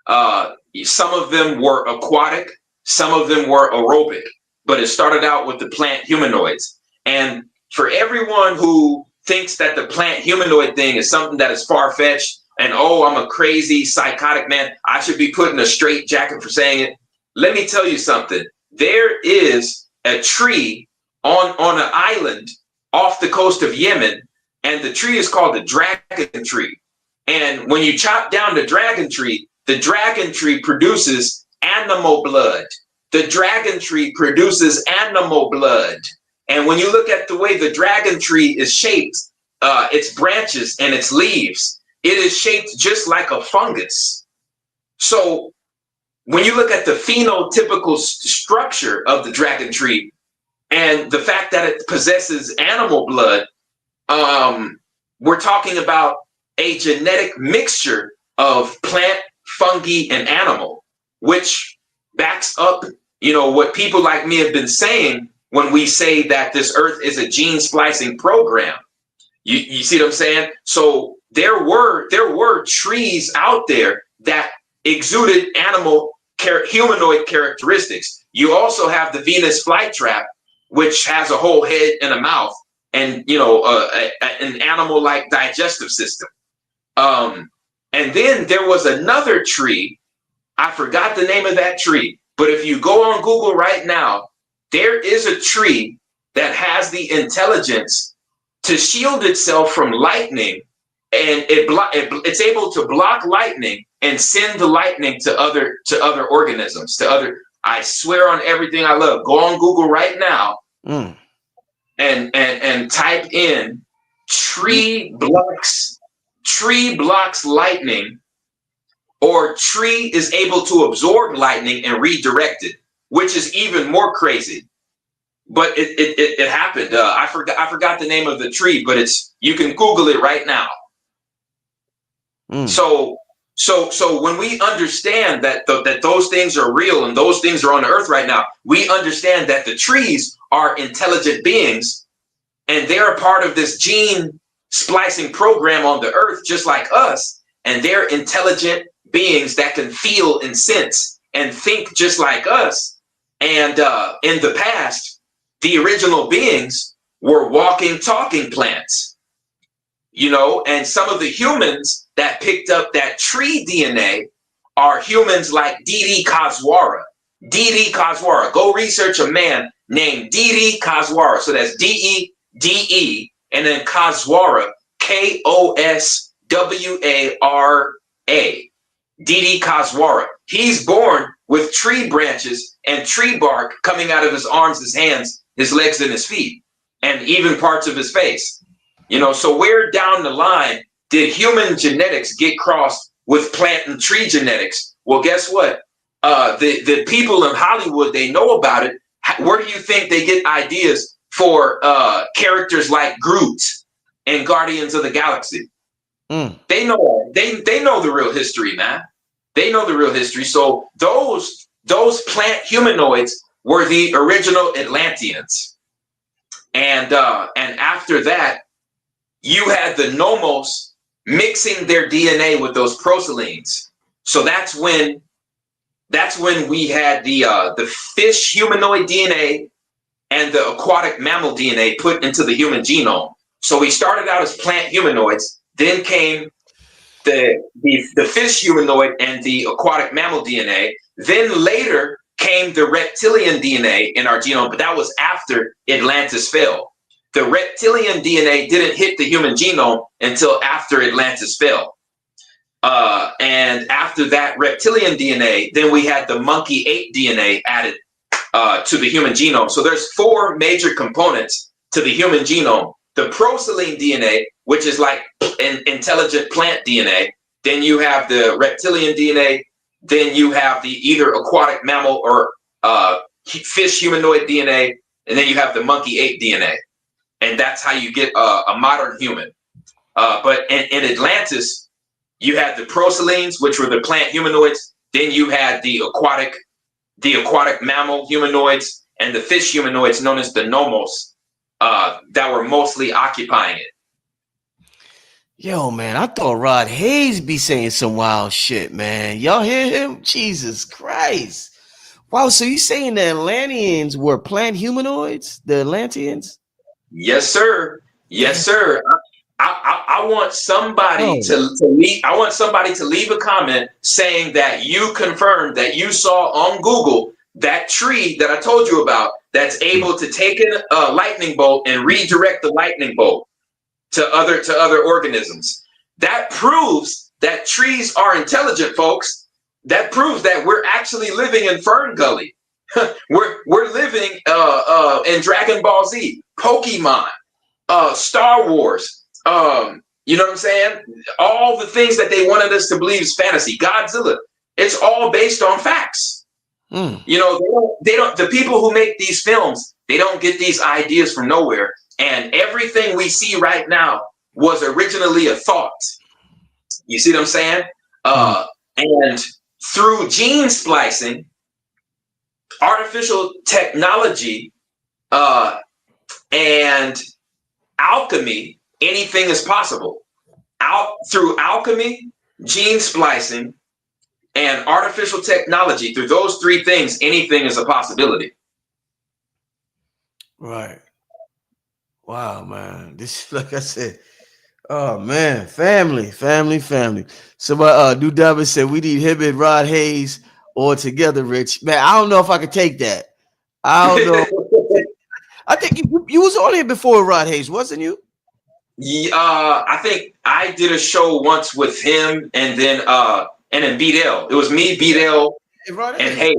Some of them were aquatic, some of them were aerobic, but it started out with the plant humanoids. And for everyone who thinks that the plant humanoid thing is something that is far-fetched, and I'm a crazy psychotic man, I should be put in a straight jacket for saying it, let me tell you something. There is a tree on an island off the coast of Yemen, and the tree is called the dragon tree. And when you chop down the dragon tree produces animal blood. The dragon tree produces animal blood. And when you look at the way the dragon tree is shaped, its branches and its leaves, it is shaped just like a fungus. So when you look at the phenotypical structure of the dragon tree and the fact that it possesses animal blood, we're talking about a genetic mixture of plant, fungi, and animal, which backs up, what people like me have been saying when we say that this Earth is a gene splicing program. You see what I'm saying? So there were trees out there that exuded humanoid characteristics. You also have the Venus flytrap, which has a whole head and a mouth, and an animal-like digestive system. And then there was another tree. I forgot the name of that tree, but if you go on Google right now, there is a tree that has the intelligence to shield itself from lightning and it's able to block lightning and send the lightning to other organisms, to other. I swear on everything I love. Go on Google right now and type in tree blocks lightning, or tree is able to absorb lightning and redirect it, which is even more crazy. But it happened. I forgot the name of the tree, but you can Google it right now. So when we understand that those things are real and those things are on the earth right now, we understand that the trees are intelligent beings, and they're a part of this gene splicing program on the earth, just like us. And they're intelligent beings that can feel and sense and think just like us. And in the past, the original beings were walking, talking plants, and some of the humans that picked up that tree DNA are humans like Dede Kaswara. Dede Kaswara. Go research a man named Dede Kaswara. So that's Dede and then Kaswara, Koswara. Dede Kaswara. He's born with tree branches and tree bark coming out of his arms, his hands, his legs, and his feet, and even parts of his face. So where down the line did human genetics get crossed with plant and tree genetics? Well, guess what? The people in Hollywood, they know about it. Where do you think they get ideas for characters like Groot and Guardians of the Galaxy? They know the real history, man. They know the real history. So those plant humanoids were the original Atlanteans, and after that, you had the Nomos mixing their DNA with those proselynes. So that's when we had the fish humanoid DNA and the aquatic mammal DNA put into the human genome. So we started out as plant humanoids, then came the fish humanoid and the aquatic mammal DNA. Then later came the reptilian DNA in our genome, but that was after Atlantis fell. The reptilian DNA didn't hit the human genome until after Atlantis fell. And after that reptilian DNA, then we had the monkey ape DNA added to the human genome. So there's 4 major components to the human genome. The proselyne DNA, which is like an intelligent plant DNA. Then you have the reptilian DNA. Then you have the either aquatic mammal or fish humanoid DNA. And then you have the monkey ape DNA. And that's how you get a modern human. But in Atlantis, you had the proselynes, which were the plant humanoids. Then you had the aquatic mammal humanoids and the fish humanoids known as the Nomos that were mostly occupying it. Yo, man, I thought Rod Hayes be saying some wild shit, man. Y'all hear him? Jesus Christ. Wow, so you saying the Atlanteans were plant humanoids? The Atlanteans? Yes, sir. Yes, sir. I want somebody to leave. I want somebody to leave a comment saying that you confirmed that you saw on Google that tree that I told you about that's able to take a lightning bolt and redirect the lightning bolt to other organisms. That proves that trees are intelligent, folks. That proves that we're actually living in Fern Gully. we're living in Dragon Ball Z, Pokemon, Star Wars. You know what I'm saying? All the things that they wanted us to believe is fantasy. Godzilla. It's all based on facts. You know, they don't. The people who make these films, they don't get these ideas from nowhere. And everything we see right now was originally a thought. You see what I'm saying? And through gene splicing, artificial technology, and alchemy, anything is possible. Through alchemy, gene splicing, and artificial technology, through those 3 things, anything is a possibility. Right. Wow, man. This, like I said, oh man, family. Somebody, New Diamond said we need him and Rod Hayes all together, Rich. Man, I don't know if I could take that. I don't know. I think you was on here before Rod Hayes, wasn't you? I think I did a show once with him, and then B-Dell. It was me, B-Dell, and Hay.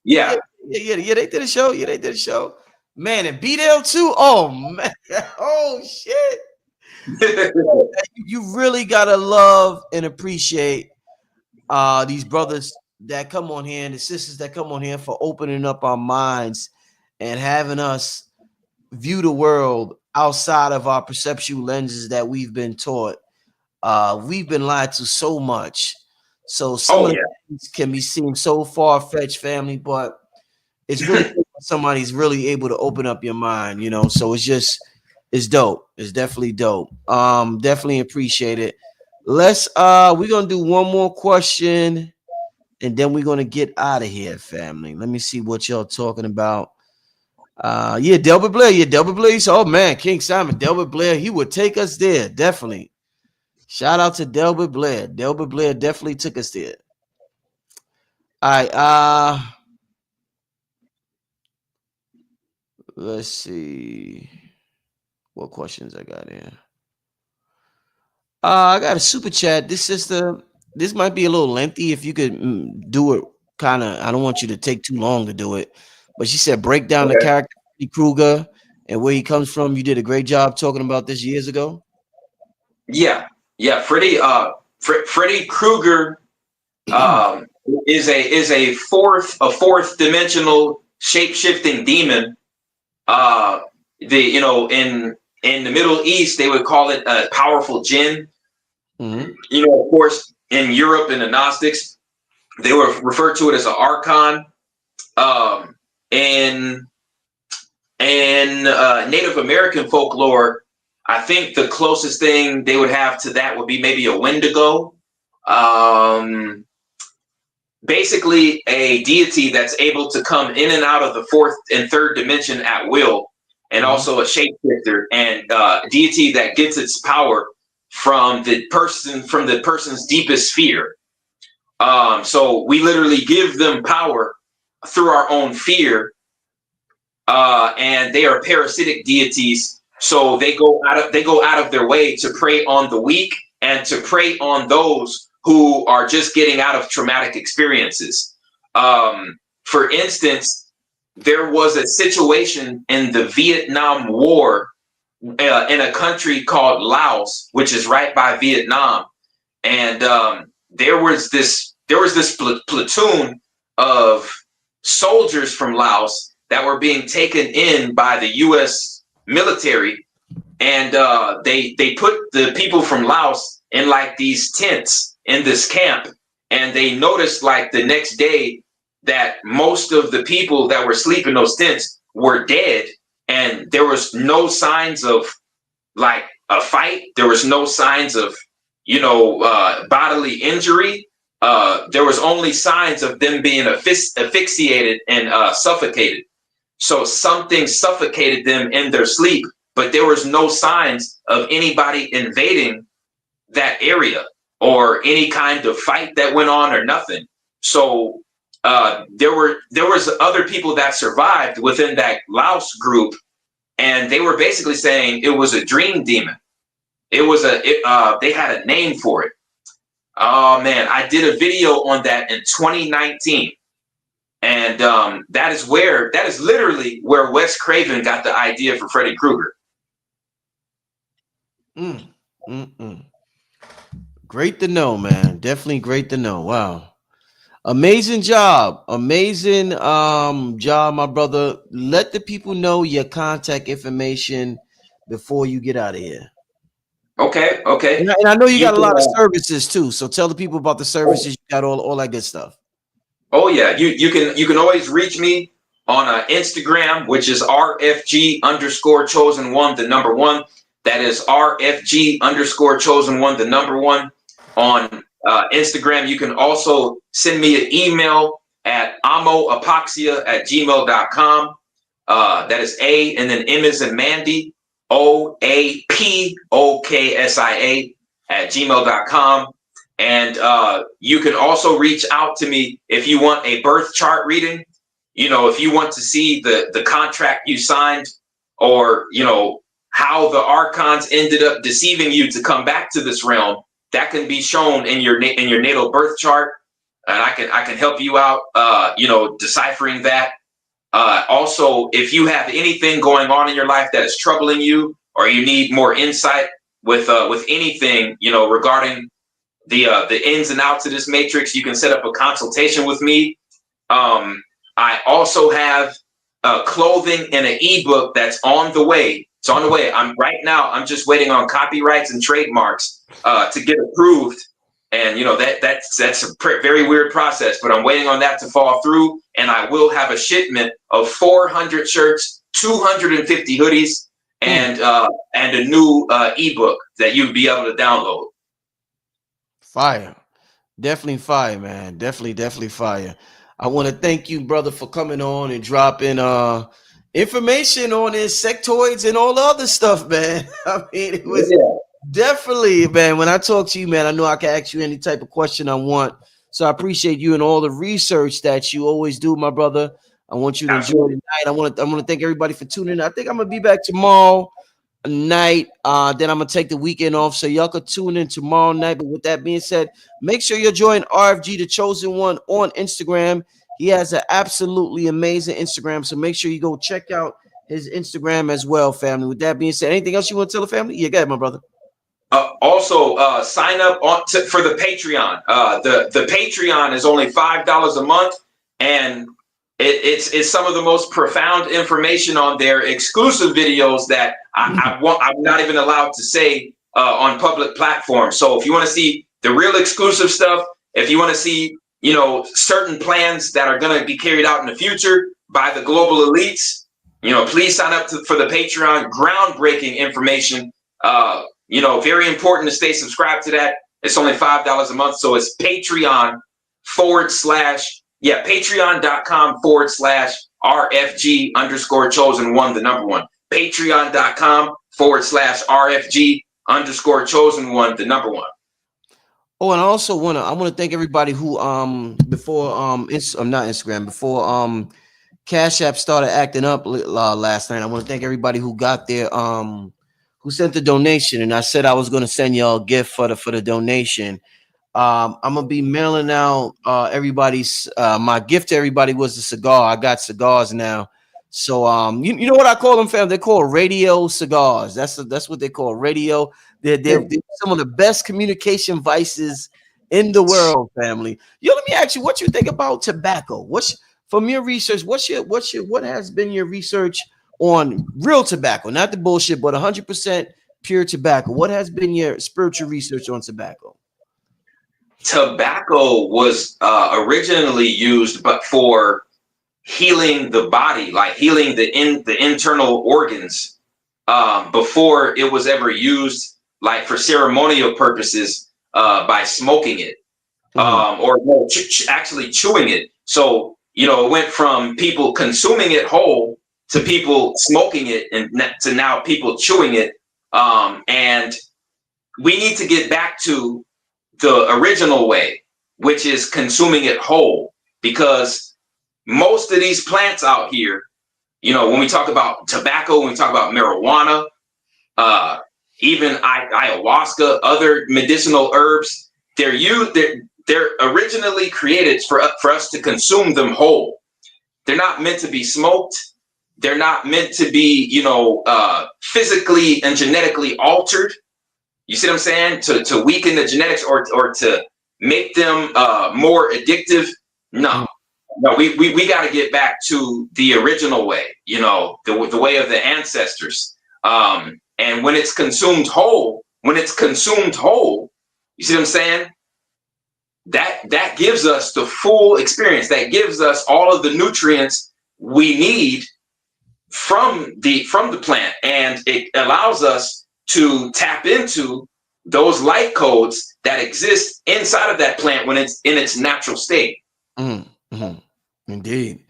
Yeah, Yeah. yeah. They did a show. Yeah, they did a show. Man, and B-Dell too. Oh man. Oh shit. You really gotta love and appreciate these brothers that come on here and the sisters that come on here for opening up our minds and having us view the world outside of our perceptual lenses that we've been taught. We've been lied to so much. So some of the things can be seen so far-fetched, family, but it's really somebody's really able to open up your mind, you know. So it's dope. It's definitely dope. Definitely appreciate it. We're gonna do one more question and then we're gonna get out of here, family. Let me see what y'all talking about. Delbert Blair. Yeah, Delbert Blair. Oh man, King Simon, Delbert Blair, he would take us there, definitely. Shout out to Delbert Blair. Delbert Blair definitely took us there. All right, let's see what questions I got here. I got a super chat. This might be a little lengthy. If you could do it kind of, I don't want you to take too long to do it. But she said, break down the character Freddy Krueger and where he comes from. You did a great job talking about this years ago. Yeah. Freddy Krueger is a fourth dimensional shape-shifting demon. In the Middle East, they would call it a powerful jinn. Mm-hmm. You know, of course, in Europe and the Gnostics, they were referred to it as an archon. In Native American folklore, I think the closest thing they would have to that would be maybe a Wendigo. Basically, a deity that's able to come in and out of the fourth and third dimension at will, and also a shapeshifter, and a deity that gets its power from the person's deepest fear. So we literally give them power through our own fear, and they are parasitic deities. So they go out of their way to prey on the weak and to prey on those who are just getting out of traumatic experiences. For instance, there was a situation in the Vietnam War in a country called Laos, which is right by Vietnam, and there was this platoon of soldiers from Laos that were being taken in by the U.S. military, and they put the people from Laos in like these tents in this camp, and they noticed like the next day that most of the people that were sleeping in those tents were dead, and there was no signs of like a fight. There was no signs of bodily injury. There was only signs of them being asphyxiated and suffocated. So something suffocated them in their sleep, but there was no signs of anybody invading that area or any kind of fight that went on or nothing. So there was other people that survived within that Laos group, and they were basically saying it was a dream demon. They had a name for it. Oh man, I did a video on that in 2019. And that is literally where Wes Craven got the idea for Freddy Krueger. Great to know, man. Definitely great to know. Wow. Amazing job. Amazing job, my brother. Let the people know your contact information before you get out of here. Okay. And I know you got a lot of services too. So tell the people about the services. You got all that good stuff. Oh yeah, you can always reach me on Instagram, which is RFG _Chosen One, the number one. That is RFG _Chosen One, the number one on Instagram. You can also send me an email at amoapoxia@gmail.com. That is A and then M as in Mandy, OAPOKSIA@gmail.com. And you can also reach out to me if you want a birth chart reading. If you want to see the contract you signed, or how the archons ended up deceiving you to come back to this realm, that can be shown in your natal birth chart, and I can help you out, deciphering that. Also, if you have anything going on in your life that is troubling you, or you need more insight with anything, regarding the ins and outs of this matrix, you can set up a consultation with me. I also have clothing and an ebook that's on the way. It's on the way. I'm just waiting on copyrights and trademarks to get approved. And that's a very weird process, but I'm waiting on that to fall through. And I will have a shipment of 400 shirts, 250 hoodies, and a new ebook that you'll be able to download. Fire. Definitely fire, man. Definitely fire. I want to thank you, brother, for coming on and dropping information on insectoids and all the other stuff, man. I mean, it was definitely, man. When I talk to you, man, I know I can ask you any type of question I want. So I appreciate you and all the research that you always do, my brother. I want you to enjoy the night. I want to thank everybody for tuning in. I think I'm gonna be back tomorrow night. Then I'm gonna take the weekend off, so y'all could tune in tomorrow night. But with that being said, make sure you're joining RFG The Chosen One on Instagram. He has an absolutely amazing Instagram, so make sure you go check out his Instagram as well, family. With that being said, anything else you want to tell the family? Yeah, go ahead, my brother. Also, sign up for the Patreon. The Patreon is only $5 a month, and it's some of the most profound information on there, exclusive videos that I'm not even allowed to say on public platforms. So if you want to see the real exclusive stuff, if you want to see certain plans that are going to be carried out in the future by the global elites, please sign up for the Patreon. Groundbreaking information. Very important to stay subscribed to that. It's only $5 a month, so it's Patreon patreon.com/RFG _chosen one, the number one. Patreon.com/RFG _ chosen one, the number one. Oh, and I also want to thank everybody who before Cash App started acting up last night. I want to thank everybody who got their who sent the donation, and I said I was going to send y'all a gift for the donation. I'm gonna be mailing out everybody's my gift to everybody was a cigar. I got cigars now. So you know what I call them, fam? They're called radio cigars. That's what they call radio. They're some of the best communication vices in the world, family. Yo, let me ask you what you think about tobacco. From your research, what has been your research on real tobacco, not the bullshit, but 100% pure tobacco? What has been your spiritual research on tobacco? Tobacco was originally used, but for healing the body, like healing the internal organs, before it was ever used like for ceremonial purposes by smoking it, or actually chewing it. So it went from people consuming it whole to people smoking it, and to now people chewing it. And we need to get back to the original way, which is consuming it whole, because most of these plants out here, when we talk about tobacco, when we talk about marijuana, even ayahuasca, other medicinal herbs, they're originally created for us to consume them whole. They're not meant to be smoked. They're not meant to be, physically and genetically altered. You see what I'm saying? To weaken the genetics or to make them more addictive. No, we got to get back to the original way, the way of the ancestors. And when it's consumed whole, you see what I'm saying? That gives us the full experience. That gives us all of the nutrients we need from the plant, and it allows us to tap into those light codes that exist inside of that plant when it's in its natural state. Indeed.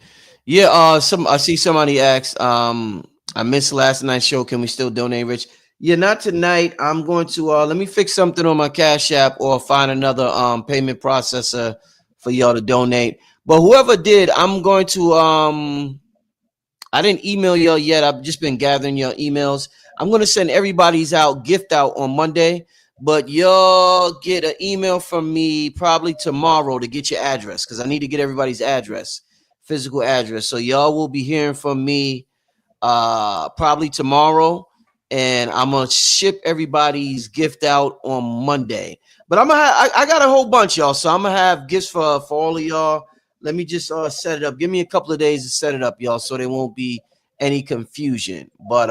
Yeah. I see somebody asked, I missed last night's show. Can we still donate, Rich? Yeah, not tonight. I'm going to let me fix something on my Cash App or find another payment processor for y'all to donate. But whoever did, I'm going to I didn't email y'all yet. I've just been gathering your emails. I'm gonna send everybody's gift out on Monday, but y'all get an email from me probably tomorrow to get your address because I need to get everybody's address, physical address. So y'all will be hearing from me probably tomorrow, and I'm gonna ship everybody's gift out on Monday. But I'm gonna I got a whole bunch, y'all. So I'm gonna have gifts for all of y'all. Let me just set it up. Give me a couple of days to set it up, y'all, so there won't be any confusion. But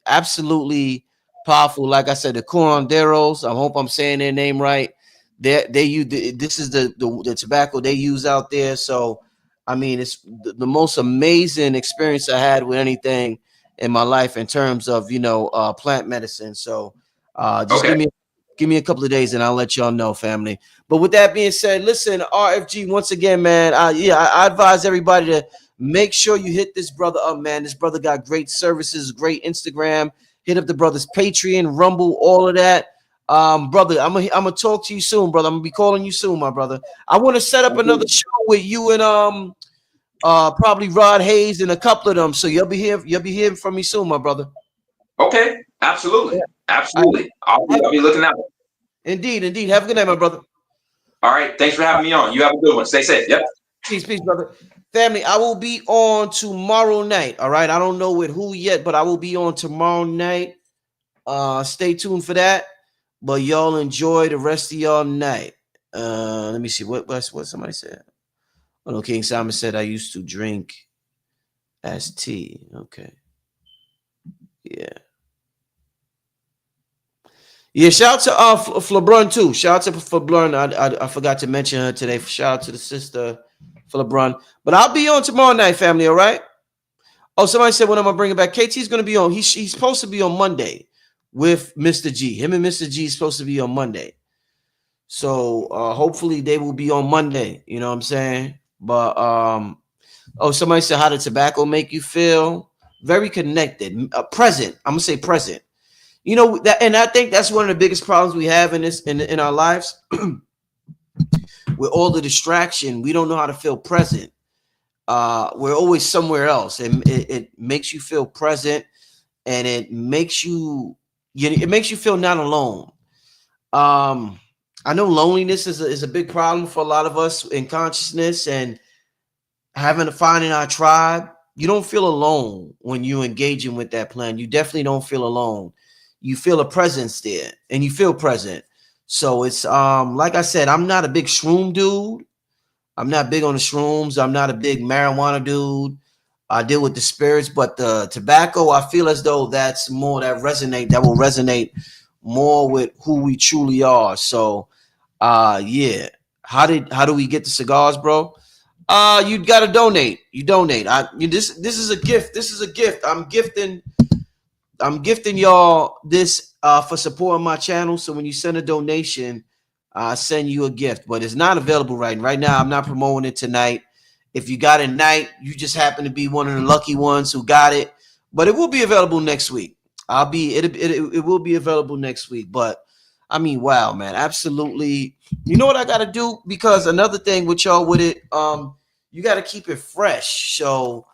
absolutely powerful. Like I said, the Curanderos. I hope I'm saying their name right. They use this is the tobacco they use out there. So I mean, it's the most amazing experience I had with anything in my life in terms of plant medicine. So just give me a couple of days and I'll let y'all know, family. But with that being said, listen, RFG, once again, man, I advise everybody to make sure you hit this brother up, man. This brother got great services, great Instagram. Hit up the brother's Patreon, Rumble, all of that. Brother, I'm gonna talk to you soon, brother. I'm gonna be calling you soon, my brother. I want to set up another show with you and probably Rod Hayes and a couple of them. So you'll be hearing from me soon, my brother. Okay, absolutely. Absolutely. I'll be looking out. Indeed. Have a good night, my brother. All right. Thanks for having me on. You have a good one. Stay safe. Yep. Peace, brother. Family, I will be on tomorrow night. All right. I don't know with who yet, but I will be on tomorrow night. Stay tuned for that. But y'all enjoy the rest of y'all night. Let me see what somebody said. Oh no, King Simon said I used to drink as tea. Okay. Yeah. Yeah, shout out to Flebrun too. Shout out to Flebrun. I forgot to mention her today. Shout out to the sister Flebrun. But I'll be on tomorrow night, family. All right. Oh, somebody said when am I bringing back? KT's going to be on. He's supposed to be on Monday with Mr. G. Him and Mr. G is supposed to be on Monday. So hopefully they will be on Monday. You know what I'm saying? But somebody said how did tobacco make you feel? Very connected, present. I'm gonna say present. You know that, and I think that's one of the biggest problems we have in our lives. With all the distraction, we don't know how to feel present. We're always somewhere else, and it makes you feel present, and it makes you feel not alone. I know loneliness is a big problem for a lot of us in consciousness, and finding our tribe. You don't feel alone when you're engaging with that plan. You definitely don't feel alone. You feel a presence there and you feel present. So it's like I said, I'm not a big shroom dude. I'm not big on the shrooms. I'm not a big marijuana dude. I deal with the spirits, but the tobacco, I feel as though that's more that will resonate more with who we truly are. So yeah. How do we get the cigars, bro? You gotta donate. You donate. This is a gift. This is a gift. I'm gifting y'all this for supporting my channel. So when you send a donation, I send you a gift. But it's not available right now. I'm not promoting it tonight. If you got it tonight, you just happen to be one of the lucky ones who got it. But it will be available next week. It will be available next week. But I mean, wow, man, absolutely. You know what I got to do? Because another thing with y'all with it, you got to keep it fresh. So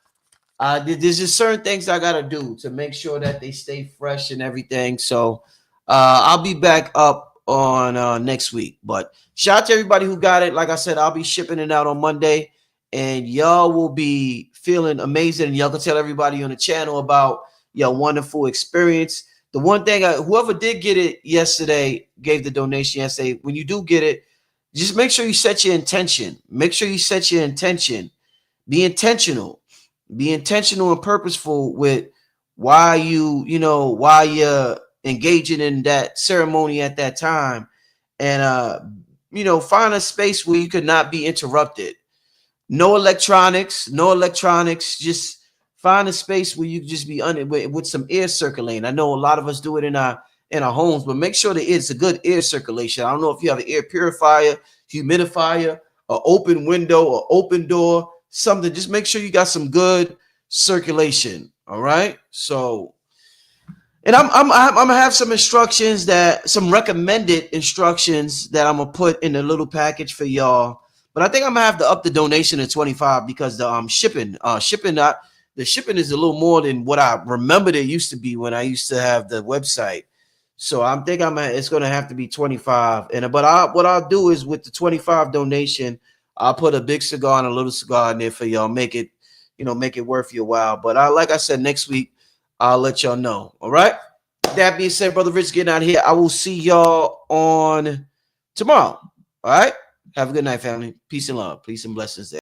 there's just certain things I got to do to make sure that they stay fresh and everything. So I'll be back up on next week. But shout out to everybody who got it. Like I said, I'll be shipping it out on Monday. And y'all will be feeling amazing. And y'all can tell everybody on the channel about your wonderful experience. The one thing, whoever did get it yesterday, gave the donation yesterday, when you do get it, just make sure you set your intention. Make sure you set your intention. Be intentional. Be intentional and purposeful with why you're engaging in that ceremony at that time. And, find a space where you could not be interrupted. No electronics. Just find a space where you can just be with some air circulating. I know a lot of us do it in our homes, but make sure that it's a good air circulation. I don't know if you have an air purifier, humidifier, an open window, or open door, something. Just make sure you got some good circulation. All right. So, and I'm gonna have some recommended instructions that I'm gonna put in a little package for y'all. But I think I'm gonna have to up the donation to 25 because the shipping the shipping is a little more than what I remembered it used to be when I used to have the website. So I'm thinking it's gonna have to be 25. What I'll do is with the 25 donation, I'll put a big cigar and a little cigar in there for y'all. Make it, make it worth your while. But like I said, next week I'll let y'all know. All right. That being said, Brother Rich getting out of here. I will see y'all on tomorrow. All right. Have a good night, family. Peace and love. Peace and blessings.